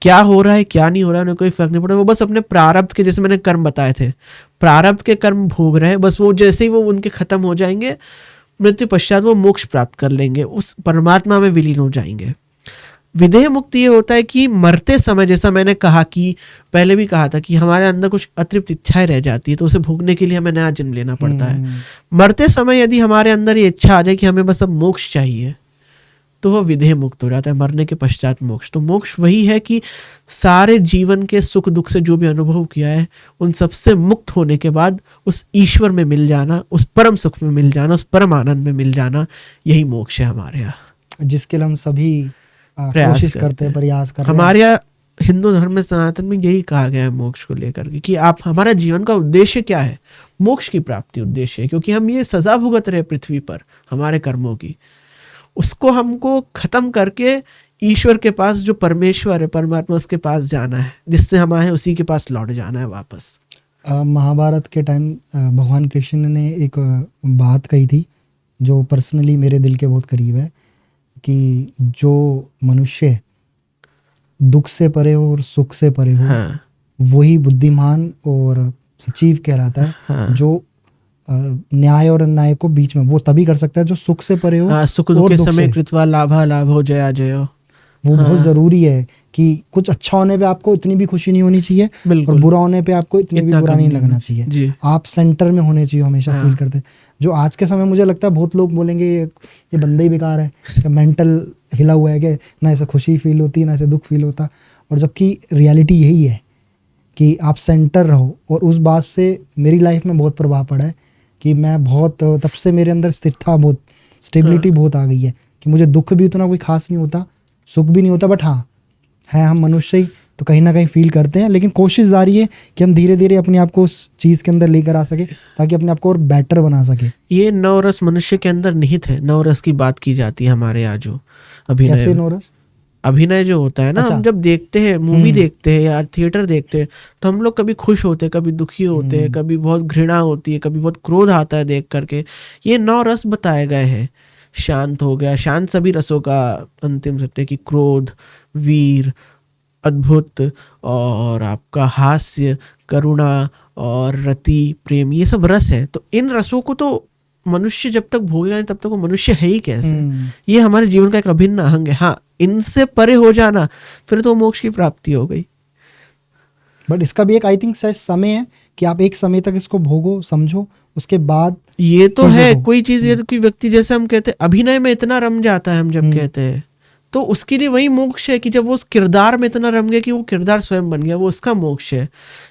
क्या हो रहा है क्या नहीं हो रहा है, उन्हें कोई फर्क नहीं पड़ता। वो बस अपने प्रारब्ध के, जैसे मैंने कर्म बताए थे, प्रारब्ध के कर्म भोग रहे हैं, बस वो जैसे ही वो उनके खत्म हो जाएंगे, मृत्यु पश्चात वो मोक्ष प्राप्त कर लेंगे, उस परमात्मा में विलीन हो जाएंगे। विदेह मुक्ति ये होता है कि मरते समय, जैसा मैंने कहा कि पहले भी कहा था कि हमारे अंदर कुछ अतृप्त इच्छाएं रह जाती है, तो उसे भोगने के लिए हमें नया जन्म लेना पड़ता है। मरते समय यदि हमारे अंदर ये इच्छा आ जाए कि हमें बस अब मोक्ष चाहिए, तो वह विधेय मुक्त हो जाता है, मरने के पश्चात मोक्ष। तो मोक्ष वही है कि सारे जीवन के सुख दुख से जो भी अनुभव किया है उन सबसे मुक्त होने के बाद उस ईश्वर में मिल जाना, उस परम सुख में मिल जाना, उस परम आनंद में मिल जाना, यही मोक्ष है हमारे यहाँ, जिसके लिए हम सभी प्रयास कोशिश करते हैं, प्रयास करते हैं। हमारे यहाँ हिंदू धर्म में, सनातन में यही कहा गया है मोक्ष को लेकर के कि आप, हमारा जीवन का उद्देश्य क्या है, मोक्ष की प्राप्ति उद्देश्य है। क्योंकि हम ये सजा भुगत रहे पृथ्वी पर हमारे कर्मों की, उसको हमको खत्म करके ईश्वर के पास, जो परमेश्वर है, परमात्मा, उसके पास जाना है, जिससे हम आए उसी के पास लौट जाना है वापस। महाभारत के टाइम भगवान कृष्ण ने एक बात कही थी जो पर्सनली मेरे दिल के बहुत करीब है, कि जो मनुष्य दुख से परे हो और सुख से परे हो, हाँ, वही बुद्धिमान और सचिव कहलाता है। हाँ, जो न्याय और अन्याय को बीच में वो तभी कर सकता है जो सुख से परे हो। हाँ, सुख और दुख के दुख समय से। कृत्वा लाभा लाभो जया जयो। वो बहुत जरूरी है कि कुछ अच्छा होने पे आपको इतनी भी खुशी नहीं होनी चाहिए और बिल्कुल, बुरा होने पे आपको इतनी भी इतना बुरा कम नहीं नहीं लगना होना चाहिए। जी। आप सेंटर में होने चाहिए हमेशा, हाँ। फील करते हैं। जो आज के समय मुझे लगता है बहुत लोग बोलेंगे ये बंदा ही बेकार है, क्या मेंटल हिला हुआ है, कि ना ऐसे खुशी फील होती ना ऐसे दुख फील होता। और जबकि रियलिटी यही है कि आप सेंटर रहो। और उस बात से मेरी लाइफ में बहुत प्रभाव पड़ा है कि मैं बहुत, तब से मेरे अंदर स्थिरता, बहुत स्टेबिलिटी बहुत आ गई है कि मुझे दुख भी उतना कोई खास नहीं होता, सुख भी नहीं होता। बट हाँ है, हम मनुष्य ही तो कहीं ना कहीं फील करते हैं। लेकिन कोशिश जारी है कि हम धीरे धीरे अपने आप को उस चीज़ के अंदर लेकर आ सके ताकि अपने आप को और बेटर बना सके। ये नवरस मनुष्य के अंदर निहित है। नवरस की बात की जाती है हमारे यहाँ, जो कैसे अभिनय नोरस? अभिनय जो होता है ना, अच्छा। हम जब देखते हैं, मूवी देखते हैं या थिएटर देखते हैं, तो हम लोग कभी खुश होते हैं, कभी दुखी होते हैं, कभी बहुत घृणा होती है, कभी बहुत क्रोध आता है देख करके। ये 9 रस बताए गए हैं। शांत हो गया, शांत सभी रसों का अंतिम सत्य, कि क्रोध, वीर, अद्भुत, और आपका हास्य, करुणा और रति, प्रेम, ये सब रस है। तो इन रसों को तो मनुष्य जब तक भोगेगा नहीं तब तक वो मनुष्य है ही कैसे। ये हमारे जीवन का एक अभिन्न अंग है। हाँ, इनसे परे हो जाना, फिर तो मोक्ष की प्राप्ति हो गई। बट इसका भी एक आई थिंक सही समय है कि आप एक समय तक इसको भोगो, समझो, उसके बाद ये तो चीज़ों है को। कोई चीज, ये तो कोई व्यक्ति, जैसे हम कहते हैं अभिनय में इतना रम जाता है, हम जब कहते हैं तो उसके लिए वही मोक्ष है कि जब वो उस किरदार में इतना रम गया कि वो किरदार स्वयं बन गया, वो उसका मोक्ष है।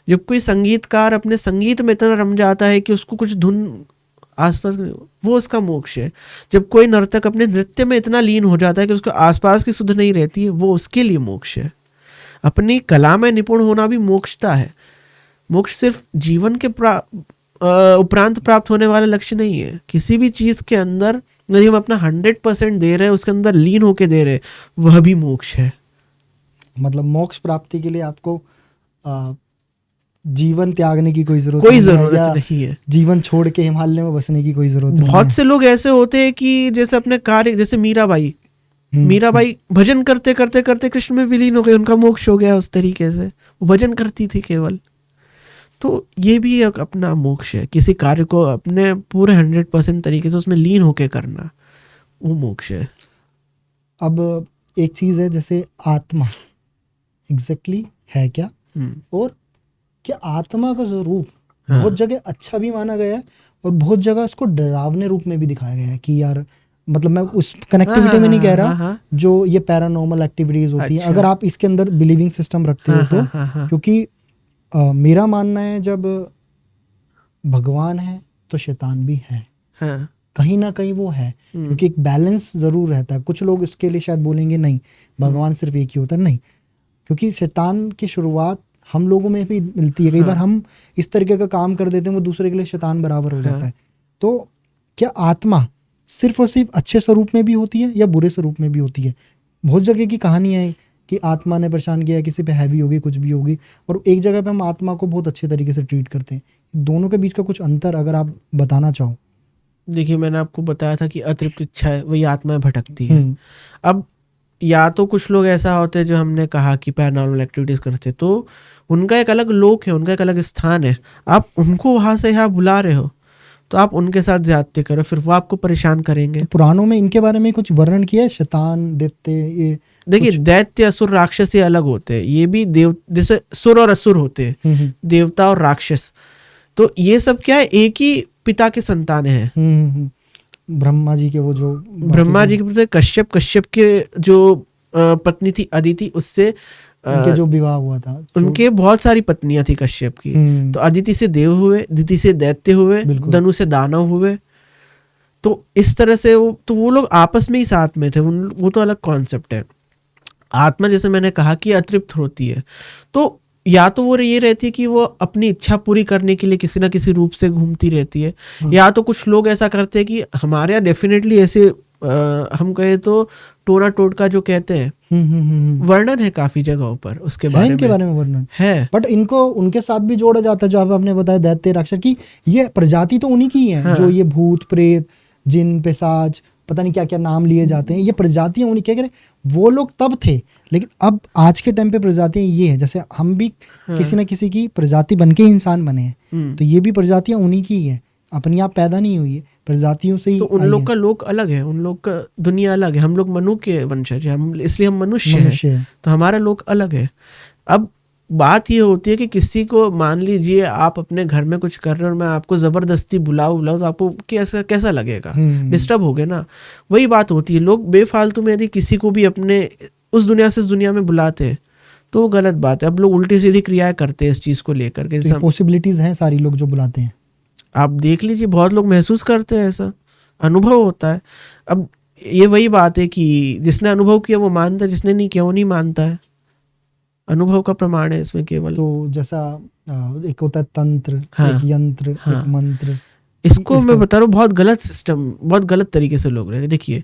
जब कोई संगीतकार अपने संगीत में इतना रम जाता है कि उसको कुछ धुन आसपास, वो उसका मोक्ष है। जब कोई नर्तक अपने नृत्य में इतना लीन हो जाता है कि उसको आसपास की सुध नहीं रहती है, वो उसके लिए मोक्ष है। अपनी कला में निपुण होना भी मोक्षता है। मोक्ष सिर्फ जीवन के उपरांत प्राप्त होने वाला लक्ष्य नहीं है। किसी भी चीज के अंदर यदि हम अपना 100% दे रहे हैं, उसके अंदर लीन होके दे रहे हैं, वह भी मोक्ष है। मतलब मोक्ष प्राप्ति के लिए आपको जीवन त्यागने की कोई जरूरत नहीं है। जीवन छोड़ के हिमालय में बसने की कोई जरूरत नहीं है। बहुत से लोग ऐसे होते हैं कि जैसे अपने कार्य, जैसे मीराबाई भजन करते करते करते कृष्ण में विलीन हो गए, उनका मोक्ष हो गया। उस तरीके से वो भजन करती थी केवल। तो ये भी एक अपना मोक्ष है। किसी कार्य को अपने पूरे 100% तरीके से उसमें लीन होके करना, वो मोक्ष है। अब एक चीज है, जैसे आत्मा एग्जैक्टली है क्या, और क्या आत्मा का स्वरूप बहुत जगह अच्छा भी माना गया है और बहुत जगह इसको डरावने रूप में भी दिखाया गया है कि यार, मतलब मैं उस कनेक्टिविटी में नहीं कह रहा, जो ये पैरानॉर्मल एक्टिविटीज होती है, अगर आप इसके अंदर बिलीविंग सिस्टम रखते हो तो, क्योंकि मेरा मानना है जब भगवान है तो शैतान भी है। कहीं ना कहीं वो है, क्योंकि एक बैलेंस जरूर रहता है। कुछ लोग इसके लिए शायद बोलेंगे नहीं भगवान सिर्फ एक ही होता है, नहीं, क्योंकि शैतान की शुरुआत हम लोगों में भी मिलती है। कई बार हम इस तरीके का काम कर देते हैं, वो दूसरे के लिए शैतान बराबर हो जाता है। तो क्या आत्मा सिर्फ और सिर्फ अच्छे स्वरूप में भी होती है या बुरे स्वरूप में भी होती है? बहुत जगह की कहानियां है कि आत्मा ने परेशान किया, किसी पे हैवी होगी, कुछ भी होगी, और एक जगह पे हम आत्मा को बहुत अच्छे तरीके से ट्रीट करते हैं। दोनों के बीच का कुछ अंतर अगर आप बताना चाहो। देखिए, मैंने आपको बताया था कि अतृप्त इच्छा है वही आत्मा भटकती है। अब या तो कुछ लोग ऐसा होते हैं जो हमने कहा कि पैरानॉर्मल एक्टिविटीज करते, तो उनका एक अलग लोक है, उनका एक अलग स्थान है। आप उनको वहां से यहाँ बुला रहे हो तो आप उनके साथ ज्यादती करो, फिर वो आपको परेशान करेंगे। तो पुराणों में इनके बारे में कुछ वर्णन किया है, शैतान, दैत्य? ये देखिए, दैत्य, असुर, राक्षस ये अलग होते हैं। ये भी देव, जैसे सुर और असुर होते हैं, देवता और राक्षस, तो ये सब क्या है, एक ही पिता के संतान हैं। ब्रह्मा जी के वो जो ब्रह्मा जी के पुत्र कश्यप के जो पत्नी थी अदिति, उससे उनके जो विवाह हुआ था, उनके बहुत सारी पत्नियां थी कश्यप की। तो अदिति से देव हुए, दिति से दैत्य हुए, धनु से दानव हुए। तो इस तरह से वो लोग आपस में ही साथ में थे। वो तो अलग कॉन्सेप्ट है। आत्मा जैसे मैंने कहा कि अतृप्त होती है, तो या तो वो ये रहती है कि वो अपनी इच्छा पूरी करने के लिए किसी ना किसी रूप से घूमती रहती है, या तो कुछ लोग ऐसा करते हैं कि हमारे यहाँ डेफिनेटली ऐसे हम कहे तो टोना टोटका जो कहते हैं, वर्णन है काफी जगहों पर उसके बारे में वर्णन है। बट इनको उनके साथ भी जोड़ा जाता है जो आपने बताया दैत्य राक्षस की, ये प्रजाति तो उन्हीं की है। जो ये भूत प्रेत जिन पिशाच पता नहीं क्या क्या नाम लिए जाते हैं, ये प्रजातियां उन्हीं क्या करें, वो लोग तब थे, लेकिन अब आज के टाइम पे प्रजातियां ये है। जैसे हम भी किसी न किसी की प्रजाति बन के इंसान बने हैं, तो ये भी प्रजातियां उन्हीं की है, अपनी आप पैदा नहीं हुई है, प्रजातियों से ही। तो उन लोग का लोक अलग है, उन लोग का दुनिया अलग है। हम लोग मनु के वंशज हैं, हम इसलिए हम मनुष्य हैं, तो हमारा लोक अलग है। अब बात ये होती है कि किसी को मान लीजिए आप अपने घर में कुछ कर रहे हो और मैं आपको जबरदस्ती बुलाऊं तो आपको कैसा लगेगा, डिस्टर्ब हो गए ना। वही बात होती है, लोग बेफालतू में यदि किसी को भी अपने उस दुनिया से इस दुनिया में बुलाते हैं तो गलत बात है। अब लोग उल्टी सीधी क्रियाएं करते हैं इस चीज को लेकर के। तो पॉसिबिलिटीज हैं सारी, लोग जो बुलाते हैं आप देख लीजिए, बहुत लोग महसूस करते हैं, ऐसा अनुभव होता है। अब ये वही बात है कि जिसने अनुभव किया वो मानता है, जिसने नहीं किया वो नहीं मानता है। अनुभव का प्रमाण है इसमें केवल। तो जैसा एक होता है तंत्र, एक यंत्र, एक मंत्र। इसको मैं बता रहा हूँ, बहुत गलत सिस्टम, बहुत गलत तरीके से लोग रहते। देखिए,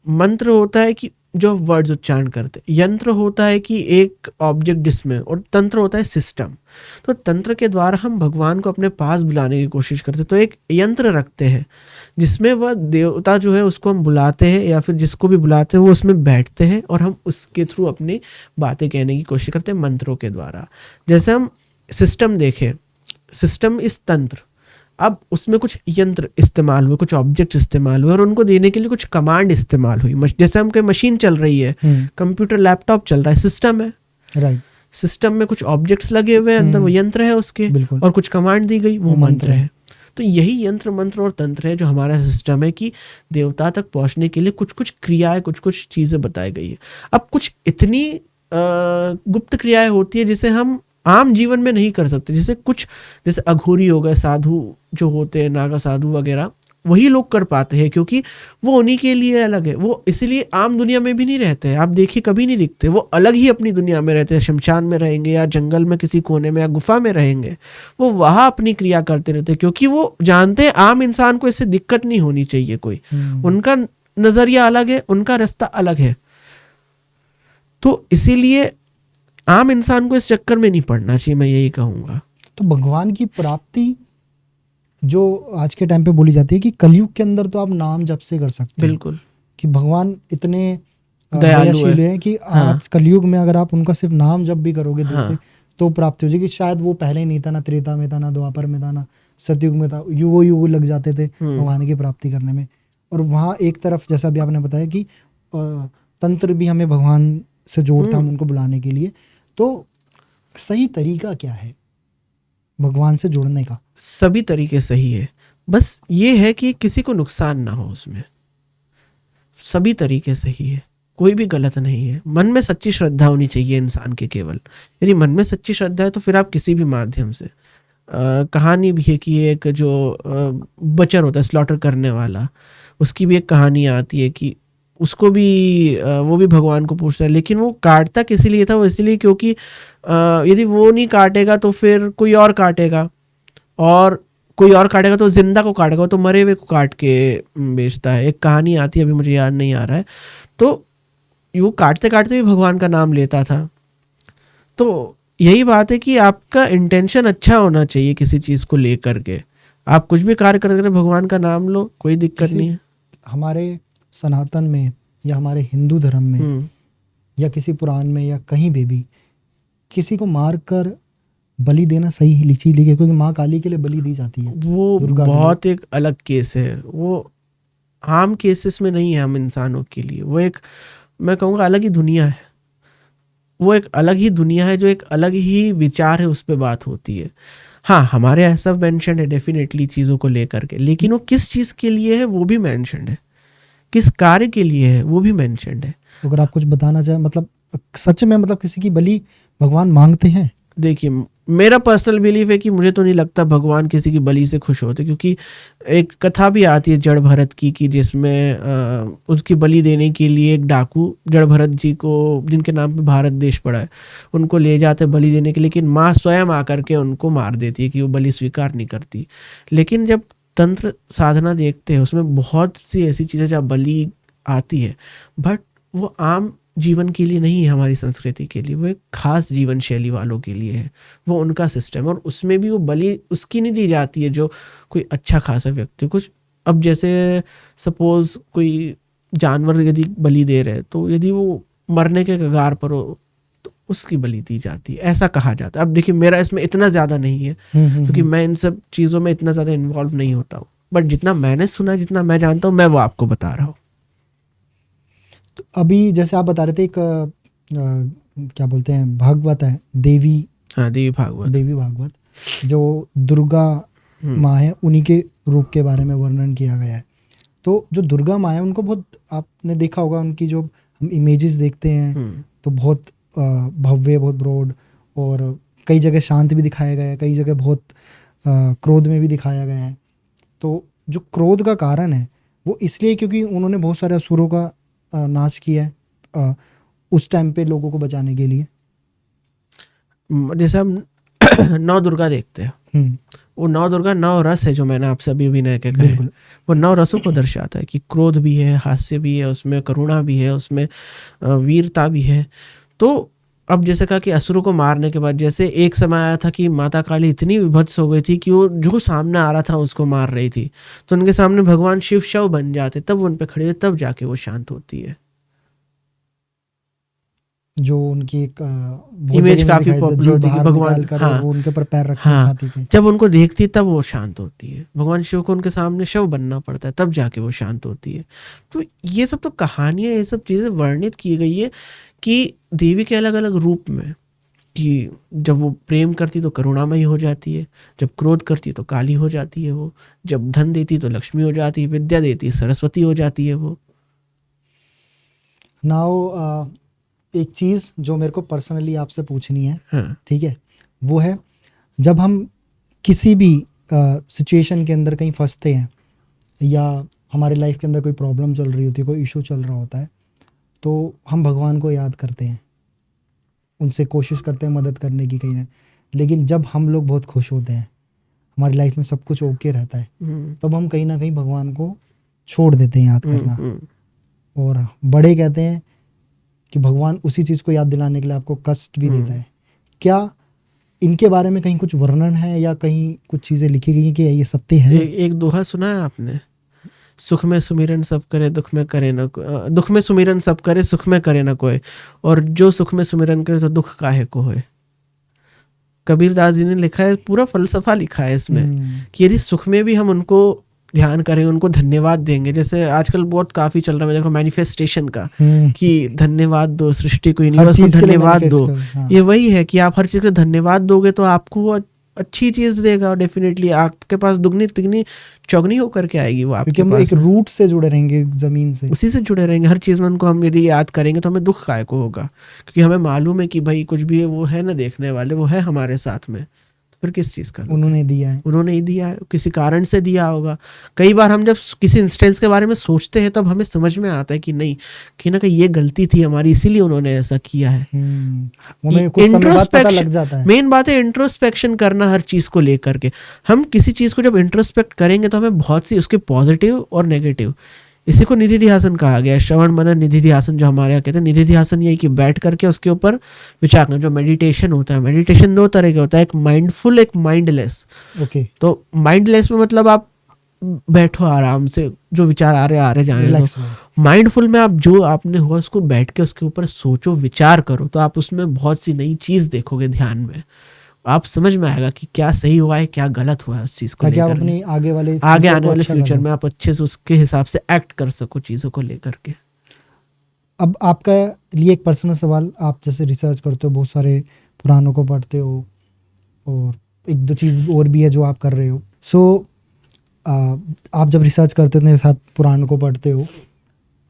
मंत्र होता है कि जो वर्ड्स उच्चारण करते, यंत्र होता है कि एक ऑब्जेक्ट जिसमें, और तंत्र होता है सिस्टम। तो तंत्र के द्वारा हम भगवान को अपने पास बुलाने की कोशिश करते, तो एक यंत्र रखते हैं जिसमें वह देवता जो है उसको हम बुलाते हैं, या फिर जिसको भी बुलाते हैं वो उसमें बैठते हैं और हम उसके थ्रू अपनी बातें कहने की कोशिश करते हैं मंत्रों के द्वारा। जैसे हम सिस्टम देखें, सिस्टम इस तंत्र, अब उसमें कुछ यंत्र इस्तेमाल हुए, कुछ ऑब्जेक्ट इस्तेमाल हुए और उनको देने के लिए कुछ कमांड इस्तेमाल हुई। जैसे हम कोई मशीन चल रही है, कंप्यूटर लैपटॉप चल रहा है, सिस्टम है, राइट। सिस्टम में कुछ ऑब्जेक्ट्स लगे हुए हैं, अंदर वो यंत्र है उसके, और कुछ कमांड दी गई, वो मंत्र है। तो यही यंत्र मंत्र और तंत्र है जो हमारा सिस्टम है कि देवता तक पहुंचने के लिए कुछ कुछ क्रियाएं, कुछ कुछ चीजें बताई गई है। अब कुछ इतनी गुप्त क्रियाएं होती है जिसे हम आम जीवन में नहीं कर सकते। जैसे अघोरी हो गए, साधु जो होते हैं, नागा साधु वगैरह, वही लोग कर पाते हैं क्योंकि वो उन्हीं के लिए अलग है। वो इसलिए आम दुनिया में भी नहीं रहते हैं, आप देखिए कभी नहीं दिखते, वो अलग ही अपनी दुनिया में रहते हैं। शमशान में रहेंगे या जंगल में किसी कोने में या गुफा में रहेंगे, वो वहाँ अपनी क्रिया करते रहते हैं क्योंकि वो जानते हैं आम इंसान को इससे दिक्कत नहीं होनी चाहिए कोई। उनका नजरिया अलग है, उनका रास्ता अलग है। तो इसीलिए आम इंसान को इस चक्कर में नहीं पड़ना चाहिए, मैं यही कहूँगा। तो भगवान की प्राप्ति जो आज के टाइम पे बोली जाती है कि कलयुग के अंदर तो आप नाम जप से कर सकते हैं, बिल्कुल, कि भगवान इतने दयालु है कि आज कलयुग में अगर आप उनका सिर्फ नाम जप भी करोगे दिल से तो प्राप्ति हो जाएगी। शायद वो पहले नहीं था, ना त्रेता में था, ना द्वापर में था, ना सतयुग में था, युगों युग लग जाते थे भगवान की प्राप्ति करने में। और वहाँ एक तरफ जैसा भी आपने बताया कि तंत्र भी हमें भगवान से जोड़ता है उनको बुलाने के लिए। तो सही तरीका क्या है भगवान से जुड़ने का? सभी तरीके सही है, बस ये है कि किसी को नुकसान ना हो उसमें। सभी तरीके सही है, कोई भी गलत नहीं है। मन में सच्ची श्रद्धा होनी चाहिए इंसान के केवल। यदि मन में सच्ची श्रद्धा है तो फिर आप किसी भी माध्यम से कहानी भी है कि एक जो बचर होता है स्लॉटर करने वाला, उसकी भी एक कहानी आती है कि उसको भी वो भी भगवान को पूछता है, लेकिन वो काटता किस लिए था? वो इसलिए क्योंकि यदि वो नहीं काटेगा तो फिर कोई और काटेगा, और कोई और काटेगा तो जिंदा को काटेगा, तो मरे हुए को काट के बेचता है। एक कहानी आती है, अभी मुझे याद नहीं आ रहा है। तो वो काटते काटते भी भगवान का नाम लेता था। तो यही बात है कि आपका इंटेंशन अच्छा होना चाहिए किसी चीज़ को लेकर के। आप कुछ भी कार्य करते भगवान का नाम लो, कोई दिक्कत नहीं है। हमारे सनातन में या हमारे हिंदू धर्म में या किसी पुराण में या कहीं भी किसी को मार कर बलि देना सही चीज है, क्योंकि माँ काली के लिए बलि दी जाती है। वो बहुत एक अलग केस है, वो आम केसेस में नहीं है हम इंसानों के लिए। वो एक, मैं कहूँगा, अलग ही दुनिया है। वो एक अलग ही दुनिया है जो एक अलग ही विचार है, उस पर बात होती है। हाँ, हमारे यहाँ सब मेंशन है डेफिनेटली चीज़ों को लेकर के, लेकिन वो किस चीज़ के लिए है वो भी मेंशन है, किस कार्य के लिए है वो भी मेंशन है। अगर आप कुछ बताना चाहें, मतलब सच में मतलब किसी की बलि भगवान मांगते हैं? देखिए, मेरा पर्सनल बिलीफ है कि मुझे तो नहीं लगता भगवान किसी की बलि से खुश होते, क्योंकि एक कथा भी आती है जड़ भरत की कि जिसमें उसकी बलि देने के लिए एक डाकू जड़ भरत जी को, जिनके नाम पे भारत देश पड़ा है, उनको ले जाते बलि देने के लिए, लेकिन माँ स्वयं आकर के उनको मार देती है कि वो बलि स्वीकार नहीं करती। लेकिन जब तंत्र साधना देखते हैं उसमें बहुत सी ऐसी चीज़ें जहाँ बलि आती है, बट वो आम जीवन के लिए नहीं है, हमारी संस्कृति के लिए, वो एक खास जीवन शैली वालों के लिए है, वो उनका सिस्टम है। और उसमें भी वो बलि उसकी नहीं दी जाती है जो कोई अच्छा खासा व्यक्ति कुछ, अब जैसे सपोज कोई जानवर यदि बलि दे रहे हैं तो यदि वो मरने के कगार पर हो तो उसकी बलि दी जाती है, ऐसा कहा जाता है। अब देखिए, मेरा इसमें इतना ज़्यादा नहीं है क्योंकि मैं इन सब चीज़ों में इतना ज़्यादा इन्वॉल्व नहीं होता हूँ, बट जितना मैंने सुना, जितना मैं जानता हूँ, मैं वो आपको बता रहा हूँ। तो अभी जैसे आप बता रहे थे, एक क्या बोलते हैं, भागवत है, देवी, हाँ, देवी भागवत, जो दुर्गा माँ है, उन्हीं के रूप के बारे में वर्णन किया गया है। तो जो दुर्गा माँ है उनको बहुत, आपने देखा होगा, उनकी जो हम इमेजेस देखते हैं तो बहुत भव्य, बहुत ब्रॉड, और कई जगह शांत भी दिखाया गया है, कई जगह बहुत क्रोध में भी दिखाया गया है। तो जो क्रोध का कारण है वो इसलिए क्योंकि उन्होंने बहुत सारे असुरों का नाश किया है उस टाइम पे लोगों को बचाने के लिए। जैसे हम नौ दुर्गा देखते हैं, वो नौ दुर्गा नौ रस है जो मैंने आपसे अभी अभिनय के कहे, वो नौ रसों को दर्शाता है कि क्रोध भी है, हास्य भी है, उसमें करुणा भी है, उसमें वीरता भी है। तो अब जैसे कहा कि असुरों को मारने के बाद, जैसे एक समय आया था कि माता काली इतनी विभत्स हो गई थी कि वो जो सामने आ रहा था उसको मार रही थी, तो उनके सामने भगवान शिव शव बन जाते, तब वो उन पे खड़े, तब जाके वो शांत होती है। जो उनकी एक इमेज काफी पॉपुलर थी कि भगवान, हाँ, वो उनके ऊपर पैर रखते हाँ, छाती पे, जब उनको देखती तब वो शांत होती है। भगवान शिव को उनके सामने शव बनना पड़ता है तब जाके वो शांत होती है। तो ये सब तो कहानियां, ये सब चीजें वर्णित की गई है कि देवी के अलग अलग रूप में, कि जब वो प्रेम करती तो करुणामयी हो जाती है, जब क्रोध करती तो काली हो जाती है वो, जब धन देती तो लक्ष्मी हो जाती है, विद्या देती सरस्वती हो जाती है वो। नाउ एक चीज़ जो मेरे को पर्सनली आपसे पूछनी है, हाँ, ठीक है, वो है जब हम किसी भी सिचुएशन के अंदर कहीं फंसते हैं या हमारे लाइफ के अंदर कोई प्रॉब्लम चल रही होती है, कोई इशू चल रहा होता है, तो हम भगवान को याद करते हैं, उनसे कोशिश करते हैं मदद करने की कहीं ना। लेकिन जब हम लोग बहुत खुश होते हैं, हमारी लाइफ में सब कुछ ओके रहता है, तब हम कहीं ना कहीं भगवान को छोड़ देते हैं याद करना। और बड़े कहते हैं कि भगवान उसी चीज़ को याद दिलाने के लिए आपको कष्ट भी देता है। क्या इनके बारे में कहीं कुछ वर्णन है या कहीं कुछ चीज़ें लिखी गई हैं कि ये सत्य है? एक दोहा सुना है आपने, सुख में सुमिरन सब करे, दुख में करे न दुख में सुमिरन सब करे, सुख में करे न कोई, और जो सुख में सुमिरन करे तो दुख काहे को होए। कबीर दास जी ने लिखा है, पूरा फलसफा लिखा है इसमें कि यदि सुख में भी हम उनको ध्यान करें, उनको धन्यवाद देंगे, जैसे आजकल बहुत काफी चल रहा है देखो मैनिफेस्टेशन का, कि धन्यवाद दो सृष्टि को, यूनिवर्स को धन्यवाद दो। ये वही है कि आप हर चीज का धन्यवाद दोगे तो आपको वो अच्छी चीज देगा, और डेफिनेटली आपके पास दुगनी तिगनी चौगनी होकर के आएगी वो आपके पास। एक रूट से जुड़े रहेंगे, जमीन से, उसी से जुड़े रहेंगे। हर चीज में उनको हम यदि याद करेंगे तो हमें दुख काय को होगा, क्योंकि हमें मालूम है कि भाई कुछ भी है वो है ना देखने वाले, वो है हमारे साथ में, फिर किस चीज़ का उन्होंने दिया है, उन्होंने ही दिया है, किसी कारण से दिया होगा। कई बार हम जब किसी इंस्टेंस के बारे में सोचते हैं तब हमें समझ में आता है कि नहीं, कि ना कहीं ये गलती थी हमारी, इसीलिए उन्होंने ऐसा किया है। इंट्रोस्पेक्शन, मेन बात है इंट्रोस्पेक्शन करना हर चीज को लेकर के। हम किसी चीज को जब इंट्रोस्पेक्ट करेंगे तो हमें बहुत सी उसके पॉजिटिव और नेगेटिव, इसी को निधि ध्यासन कहा गया है, श्रवण मनन निधि ध्यासन जो हमारे यहाँ कहते हैं। निधि ध्यासन यही कि बैठ करके उसके ऊपर विचार करना, जो मेडिटेशन होता है। मेडिटेशन दो तरह के होता है, एक माइंडफुल, एक माइंडलेस। ओके, तो माइंडलेस में मतलब आप बैठो आराम से, जो विचार आ रहे जाने। माइंडफुल में आप जो आपने हुआ उसको बैठ के उसके ऊपर सोचो, विचार करो, तो आप उसमें बहुत सी नई चीज देखोगे ध्यान में, आप समझ में आएगा कि क्या सही हुआ है, क्या गलत हुआ है उस चीज को लेकर, अपनी आगे आने वाले फ्यूचर में आप अच्छे से उसके हिसाब से एक्ट कर सको चीजों को लेकर के। अब आपका लिए एक पर्सनल सवाल, आप जैसे रिसर्च करते हो, बहुत सारे पुराणों को पढ़ते हो और एक दो चीज़ और भी है जो आप कर रहे हो। सो आप जब रिसर्च करते हो साहब, पुराण को पढ़ते हो,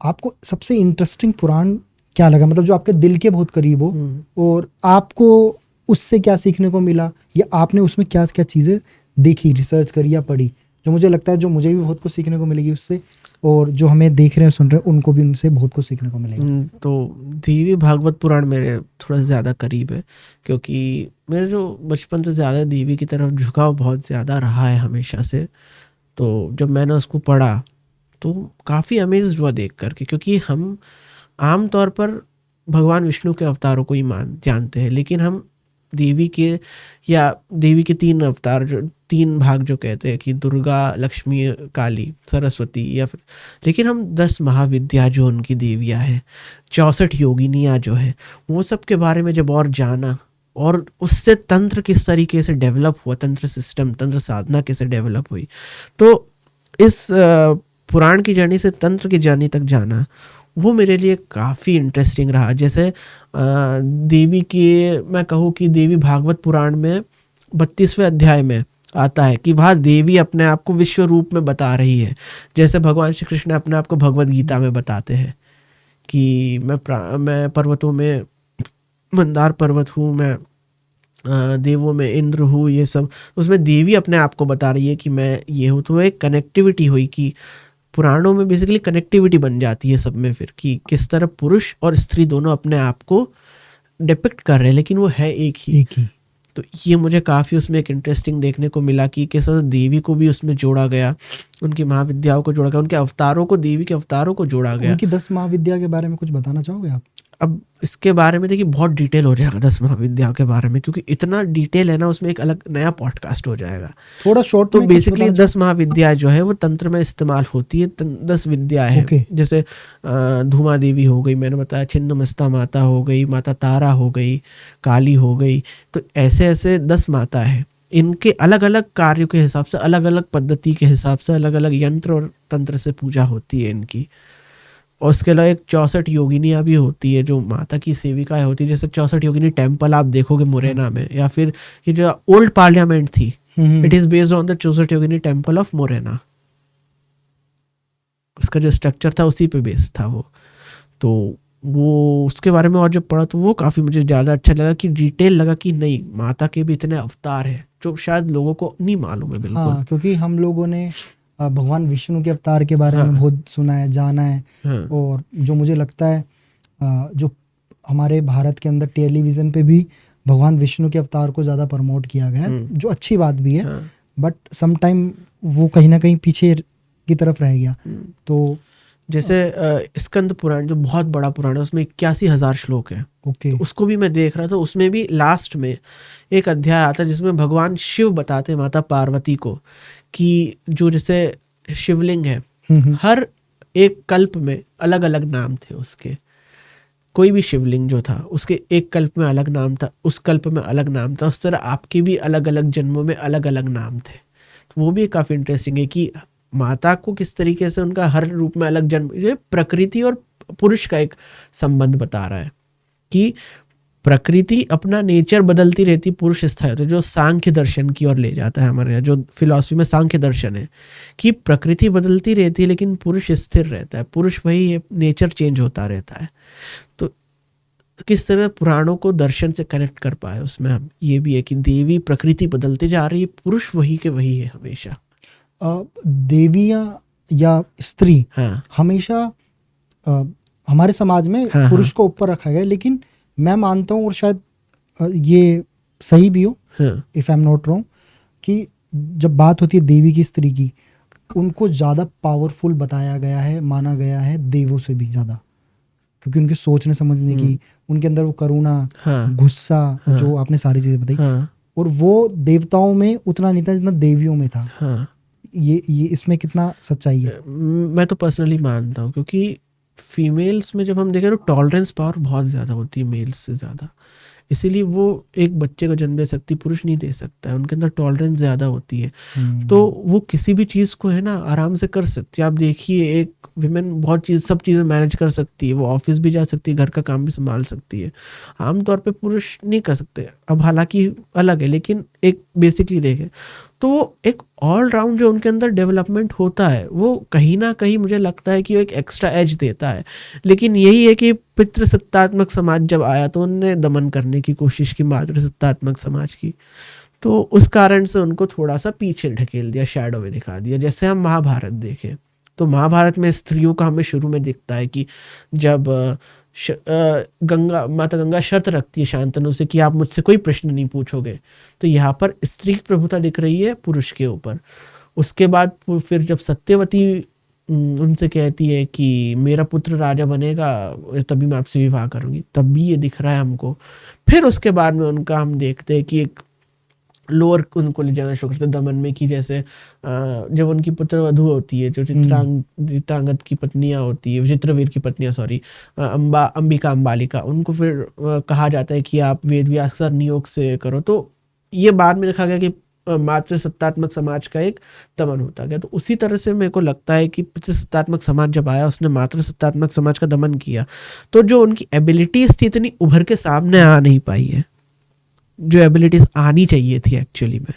आपको सबसे इंटरेस्टिंग पुराण क्या लगा, मतलब जो आपके दिल के बहुत करीब हो, और आपको उससे क्या सीखने को मिला, या आपने उसमें क्या क्या चीज़ें देखी, रिसर्च करी या पढ़ी, जो मुझे लगता है जो मुझे भी बहुत कुछ सीखने को मिलेगी उससे, और जो हमें देख रहे हैं सुन रहे हैं उनको भी उनसे बहुत कुछ सीखने को मिलेगा। तो देवी भागवत पुराण मेरे थोड़ा ज़्यादा करीब है, क्योंकि मेरे जो बचपन से ज़्यादा देवी की तरफ झुकाव बहुत ज़्यादा रहा है हमेशा से। तो जब मैंने उसको पढ़ा तो काफ़ी अमेज्ड हुआ देख करके, क्योंकि हम आम तौर पर भगवान विष्णु के अवतारों को ही जानते हैं, लेकिन हम देवी के या देवी के 3 अवतार, जो 3 भाग जो कहते हैं कि दुर्गा, लक्ष्मी, काली, सरस्वती, या फिर, लेकिन हम 10 महाविद्या जो उनकी देवियाँ हैं, 64 योगिनियाँ जो है, वो सब के बारे में जब और जाना, और उससे तंत्र किस तरीके से डेवलप हुआ, तंत्र सिस्टम, तंत्र साधना कैसे डेवलप हुई, तो इस पुराण की जर्नी से तंत्र की जर्नी तक जाना वो मेरे लिए काफ़ी इंटरेस्टिंग रहा। जैसे देवी की मैं कहूँ कि देवी भागवत पुराण में 32वें अध्याय में आता है कि वहाँ देवी अपने आप को विश्व रूप में बता रही है, जैसे भगवान श्री कृष्ण अपने आप को भगवद गीता में बताते हैं कि मैं पर्वतों में मंदार पर्वत हूँ, मैं देवों में इंद्र हूँ, ये सब उसमें देवी अपने आप को बता रही है कि मैं ये हूँ। तो एक कनेक्टिविटी हुई कि पुराणों में बेसिकली कनेक्टिविटी बन जाती है सब में, फिर कि किस तरह पुरुष और स्त्री दोनों अपने आप को डिपिक्ट कर रहे हैं, लेकिन वो है एक ही। तो ये मुझे काफ़ी उसमें एक इंटरेस्टिंग देखने को मिला कि किस तरह देवी को भी उसमें जोड़ा गया, उनकी महाविद्याओं को जोड़ा गया, उनके अवतारों को, देवी के अवतारों को जोड़ा गया। उनकी 10 महाविद्या के बारे में कुछ बताना चाहोगे आप? अब इसके बारे में देखिए बहुत डिटेल हो जाएगा 10 महाविद्याओं के बारे में, क्योंकि इतना डिटेल है ना, उसमें एक अलग नया पॉडकास्ट हो जाएगा। थोड़ा शॉर्ट तो में बेसिकली 10 महाविद्या जो है वो तंत्र में इस्तेमाल होती है, 10 विद्या है। जैसे धूमा देवी हो गई, मैंने बताया, छिन्नमस्ता माता हो गई, माता तारा हो गई, काली हो गई, तो ऐसे ऐसे 10 माता है। इनके अलग अलग कार्यों के हिसाब से, अलग अलग पद्धति के हिसाब से, अलग अलग यंत्र और तंत्र से पूजा होती है इनकी। और उसके अलावा एक 64 योगिनियाँ भी होती है जो माता की सेविकाएं होती है। जैसे 64 योगिनी टेम्पल आप देखोगे मुरैना में, या फिर ये जो ओल्ड पार्लियामेंट थी, it is based on the 64 Yogini temple of Morena. उसका जो स्ट्रक्चर था उसी पे बेस्ड था वो। तो वो उसके बारे में और जब पढ़ा तो वो काफ़ी मुझे ज़्यादा अच्छा लगा कि डिटेल लगा कि नहीं, माता के भी इतने अवतार हैं जो शायद लोगों को नहीं मालूम है बिल्कुल। हाँ, क्योंकि हम लोगों ने भगवान विष्णु के अवतार के बारे में बहुत सुना है, जाना है, और जो मुझे लगता है जो हमारे भारत के अंदर टेलीविज़न पे भी भगवान विष्णु के अवतार को ज़्यादा प्रमोट किया गया है, जो अच्छी बात भी है, बट सम टाइम वो कहीं ना कहीं पीछे की तरफ रह गया। तो जैसे स्कंद पुराण जो बहुत बड़ा पुराण है, उसमें 81,000 श्लोक है। तो उसको भी मैं देख रहा था, उसमें भी लास्ट में एक अध्याय आता है जिसमें भगवान शिव बताते हैं माता पार्वती को कि जो जैसे शिवलिंग है, हर एक कल्प में अलग अलग नाम थे उसके। कोई भी शिवलिंग जो था उसके एक कल्प में अलग नाम था, उस कल्प में अलग नाम था, उस तरह आपके भी अलग अलग जन्मों में अलग अलग नाम थे। तो वो भी काफ़ी इंटरेस्टिंग है कि माता को किस तरीके से उनका हर रूप में अलग जन्म, ये प्रकृति और पुरुष का एक संबंध बता रहा है कि प्रकृति अपना नेचर बदलती रहती, पुरुष स्थायी होता है, जो सांख्य दर्शन की ओर ले जाता है। हमारे यहाँ जो फिलॉसफी में सांख्य दर्शन है कि प्रकृति बदलती रहती है लेकिन पुरुष स्थिर रहता है, पुरुष वही है, नेचर चेंज होता रहता है। तो किस तरह पुराणों को दर्शन से कनेक्ट कर पाए, उसमें हम ये भी है कि देवी प्रकृति बदलती जा रही है, पुरुष वही के वही है हमेशा। देवियाँ या स्त्री हमेशा हमारे समाज में पुरुष को ऊपर रखा गया, लेकिन मैं मानता हूँ, और शायद ये सही भी हो, if I am not wrong, कि जब बात होती है देवी की, स्त्री की, उनको ज़्यादा पावरफुल बताया गया है, माना गया है देवों से भी ज़्यादा, क्योंकि उनके सोचने समझने की, उनके अंदर वो करुणा, गुस्सा, जो आपने सारी चीज़ें बताई, और वो देवताओं में उतना नहीं था जितना देवियों में था। ये इसमें कितना सच्चाई है? मैं तो पर्सनली मानता हूँ, क्योंकि फीमेल्स में जब हम देखें तो टॉलरेंस पावर बहुत ज़्यादा होती है मेल्स से ज़्यादा, इसीलिए वो एक बच्चे को जन्म दे सकती, पुरुष नहीं दे सकता है, उनके अंदर टॉलरेंस ज़्यादा होती है। तो वो किसी भी चीज़ को है ना आराम से कर सकती है। आप देखिए एक विमेन बहुत सब चीज़ें मैनेज कर सकती है, वो ऑफिस भी जा सकती है, घर का काम भी संभाल सकती है, आमतौर पे पुरुष नहीं कर सकते। अब हालांकि अलग है, लेकिन एक बेसिकली देखें तो वो एक ऑल राउंड जो उनके अंदर डेवलपमेंट होता है वो कहीं ना कहीं मुझे लगता है कि वो एक एक्स्ट्रा एज देता है। लेकिन यही है कि पितृसत्तात्मक समाज जब आया तो उनने दमन करने की कोशिश की मातृसत्तात्मक समाज की, तो उस कारण से उनको थोड़ा सा पीछे ढकेल दिया, शैडो में दिखा दिया। जैसे हम महाभारत देखें तो महाभारत में स्त्रियों का हमें शुरू में दिखता है कि जब माता गंगा शर्त रखती है शांतनु से कि आप मुझसे कोई प्रश्न नहीं पूछोगे, तो यहाँ पर स्त्री प्रभुता दिख रही है पुरुष के ऊपर। उसके बाद फिर जब सत्यवती उनसे कहती है कि मेरा पुत्र राजा बनेगा तभी मैं आपसे विवाह करूंगी, तब भी ये दिख रहा है हमको। फिर उसके बाद में उनका हम देखते हैं कि एक लोअर उनको ले जाना शुरू करते दमन में, कि जैसे जब उनकी पुत्र वधू होती है, जो चित्रांगद की पत्नियां होती है, चित्रवीर की पत्नियां, सॉरी, अंबिका अंबालिका, उनको फिर कहा जाता है कि आप वेद व्यास सर नियोग से करो। तो ये बाद में देखा गया कि मातृ सत्तात्मक समाज का एक दमन होता गया। तो उसी तरह से मेरे को लगता है कि पितृसत्तात्मक समाज जब आया उसने मातृ सत्तात्मक समाज का दमन किया, तो जो उनकी एबिलिटीज थी इतनी उभर के सामने आ नहीं पाई है जो एबिलिटीज आनी चाहिए थी एक्चुअली में।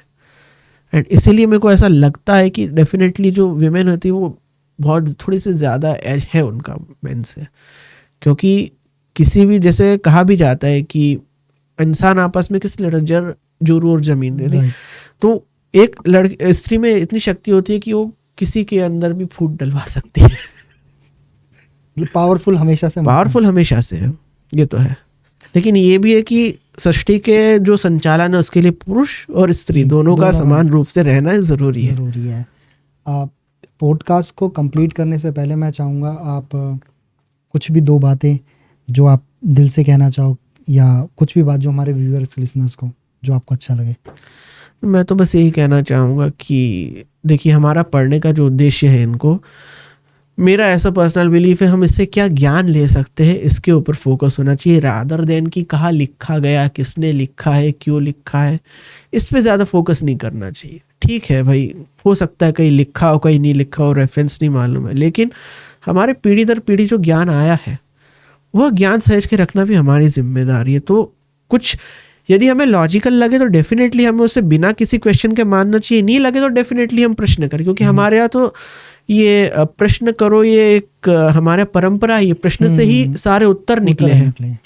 एंड इसीलिए मेरे को ऐसा लगता है कि डेफिनेटली जो विमेन होती है वो बहुत थोड़ी सी ज़्यादा एज है उनका मेन से, क्योंकि किसी भी, जैसे कहा भी जाता है कि इंसान आपस में किस लड़जर जोरू और जमीन दे रही, तो एक स्त्री में इतनी शक्ति होती है कि वो किसी के अंदर भी फूट डलवा सकती है। पावरफुल हमेशा से है, ये तो है। लेकिन ये भी है कि सृष्टि के जो संचालन है उसके लिए पुरुष और स्त्री दोनों का समान रूप से रहना ज़रूरी है। पॉडकास्ट को कंप्लीट करने से पहले मैं चाहूँगा आप कुछ भी 2 बातें जो आप दिल से कहना चाहो, या कुछ भी बात जो हमारे व्यूअर्स लिसनर्स को जो आपको अच्छा लगे। मैं तो बस यही कहना चाहूँगा कि देखिए हमारा पढ़ने का जो उद्देश्य है, इनको मेरा ऐसा पर्सनल बिलीफ है हम इससे क्या ज्ञान ले सकते हैं इसके ऊपर फोकस होना चाहिए, रादर देन कि कहाँ लिखा गया, किसने लिखा है, क्यों लिखा है, इस पे ज़्यादा फोकस नहीं करना चाहिए। ठीक है भाई, हो सकता है कहीं लिखा हो कहीं नहीं लिखा हो, रेफरेंस नहीं मालूम है, लेकिन हमारे पीढ़ी दर पीढ़ी जो ज्ञान आया है वह ज्ञान सहेज के रखना भी हमारी जिम्मेदारी है। तो कुछ यदि हमें लॉजिकल लगे तो डेफिनेटली हमें उसे बिना किसी क्वेश्चन के मानना चाहिए, नहीं लगे तो डेफिनेटली हम प्रश्न करें, क्योंकि हमारे यहाँ तो ये प्रश्न करो ये एक हमारे परंपरा है, प्रश्न से ही सारे उत्तर निकले हैं।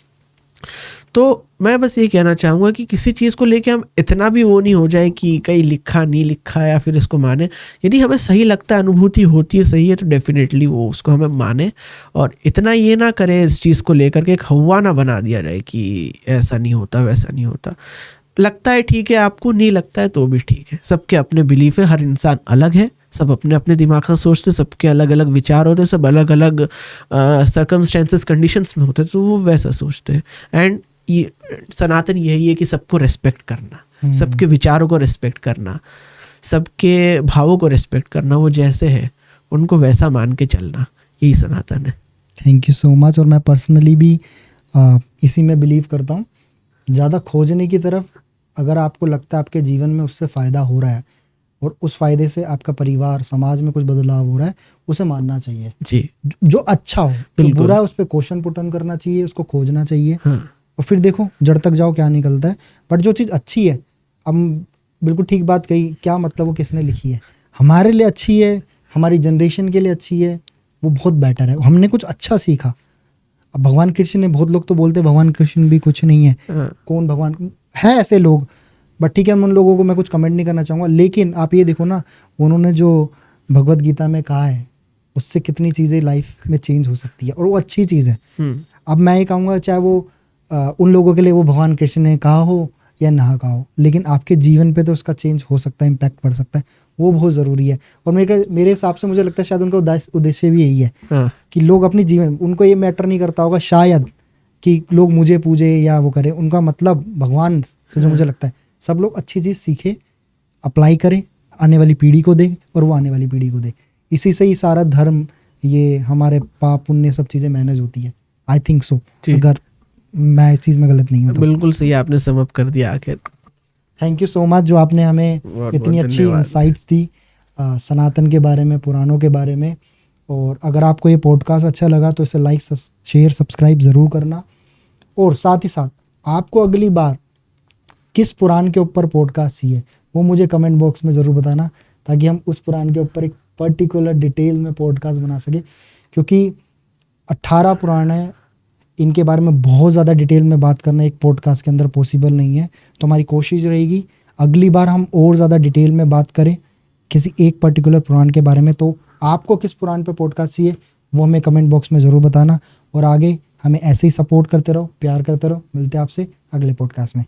तो मैं बस ये कहना चाहूँगा कि किसी चीज़ को लेके हम इतना भी वो नहीं हो जाए कि कहीं लिखा नहीं लिखा या फिर इसको माने। यदि हमें सही लगता है, अनुभूति होती है सही है, तो डेफिनेटली वो उसको हमें माने, और इतना ये ना करे इस चीज़ को लेकर के एक हवा ना बना दिया जाए कि ऐसा नहीं होता वैसा नहीं होता। लगता है ठीक है, आपको नहीं लगता है तो भी ठीक है, सबके अपने बिलीफ है, हर इंसान अलग है, सब अपने अपने दिमाग से सोचते, सबके अलग अलग विचार होते, सब अलग अलग सर्कमस्टेंसेस कंडीशंस में होते, तो वो वैसा सोचते हैं। एंड ये सनातन यही है कि सबको रेस्पेक्ट करना, सबके विचारों को रेस्पेक्ट करना, सबके भावों को रेस्पेक्ट करना, वो जैसे है उनको वैसा मान के चलना, यही सनातन है। Thank you so much. और मैं पर्सनली भी इसी में बिलीव करता हूँ, ज़्यादा खोजने की तरफ, अगर आपको लगता है आपके जीवन में उससे फ़ायदा हो रहा है और उस फ़ायदे से आपका परिवार समाज में कुछ बदलाव हो रहा है, उसे मानना चाहिए जी। जो अच्छा हो, जो बुरा है उस पर क्वेश्चन पुट ऑन करना चाहिए, उसको खोजना चाहिए। और फिर देखो जड़ तक जाओ क्या निकलता है। बट जो चीज़ अच्छी है, अब बिल्कुल ठीक बात कही, क्या मतलब वो किसने लिखी है, हमारे लिए अच्छी है, हमारी जनरेशन के लिए अच्छी है, वो बहुत बेटर है, हमने कुछ अच्छा सीखा। अब भगवान कृष्ण ने, बहुत लोग तो बोलते भगवान कृष्ण भी कुछ नहीं है, कौन भगवान है, ऐसे लोग, बट ठीक है उन लोगों को मैं कुछ कमेंट नहीं करना चाहूँगा। लेकिन आप ये देखो ना, उन्होंने जो भगवत गीता में कहा है उससे कितनी चीज़ें लाइफ में चेंज हो सकती है, और वो अच्छी चीज़ है। अब मैं ये कहूँगा, चाहे वो उन लोगों के लिए वो भगवान कृष्ण ने कहा हो या ना कहा हो, लेकिन आपके जीवन पे तो उसका चेंज हो सकता है, इम्पैक्ट पड़ सकता है, वो बहुत ज़रूरी है। और मेरे हिसाब से मुझे लगता है शायद उनका उद्देश्य भी यही है कि लोग अपनी जीवन, उनको ये मैटर नहीं करता होगा शायद कि लोग मुझे पूजे या वो करें, उनका मतलब भगवान से जो मुझे लगता है सब लोग अच्छी चीज़ सीखे, अप्लाई करें, आने वाली पीढ़ी को दे, और वो आने वाली पीढ़ी को दे। इसी से ही सारा धर्म, ये हमारे पाप पुण्य सब चीज़ें मैनेज होती है। I think so. अगर मैं इस चीज़ में गलत नहीं हूँ। तो बिल्कुल सही, आपने सम अप कर दिया आखिर। थैंक यू सो मच जो आपने हमें बहुत इतनी बहुत अच्छी धन्यवाद। इंसाइट्स दी सनातन के बारे में, पुराणों के बारे में। और अगर आपको ये पॉडकास्ट अच्छा लगा तो इसे लाइक, शेयर, सब्सक्राइब ज़रूर करना। और साथ ही साथ आपको अगली बार किस पुराण के ऊपर पॉडकास्ट चाहिए वो मुझे कमेंट बॉक्स में ज़रूर बताना, ताकि हम उस पुराण के ऊपर एक पर्टिकुलर डिटेल में पॉडकास्ट बना सके। क्योंकि 18 पुराण हैं, इनके बारे में बहुत ज़्यादा डिटेल में बात करना एक पॉडकास्ट के अंदर पॉसिबल नहीं है। तो हमारी कोशिश रहेगी अगली बार हम और ज़्यादा डिटेल में बात करें किसी एक पर्टिकुलर पुराण के बारे में। तो आपको किस पुराण पे पॉडकास्ट चाहिए वो हमें कमेंट बॉक्स में ज़रूर बताना। और आगे हमें ऐसे ही सपोर्ट करते रहो, प्यार करते रहो। मिलते हैं आपसे अगले पॉडकास्ट में।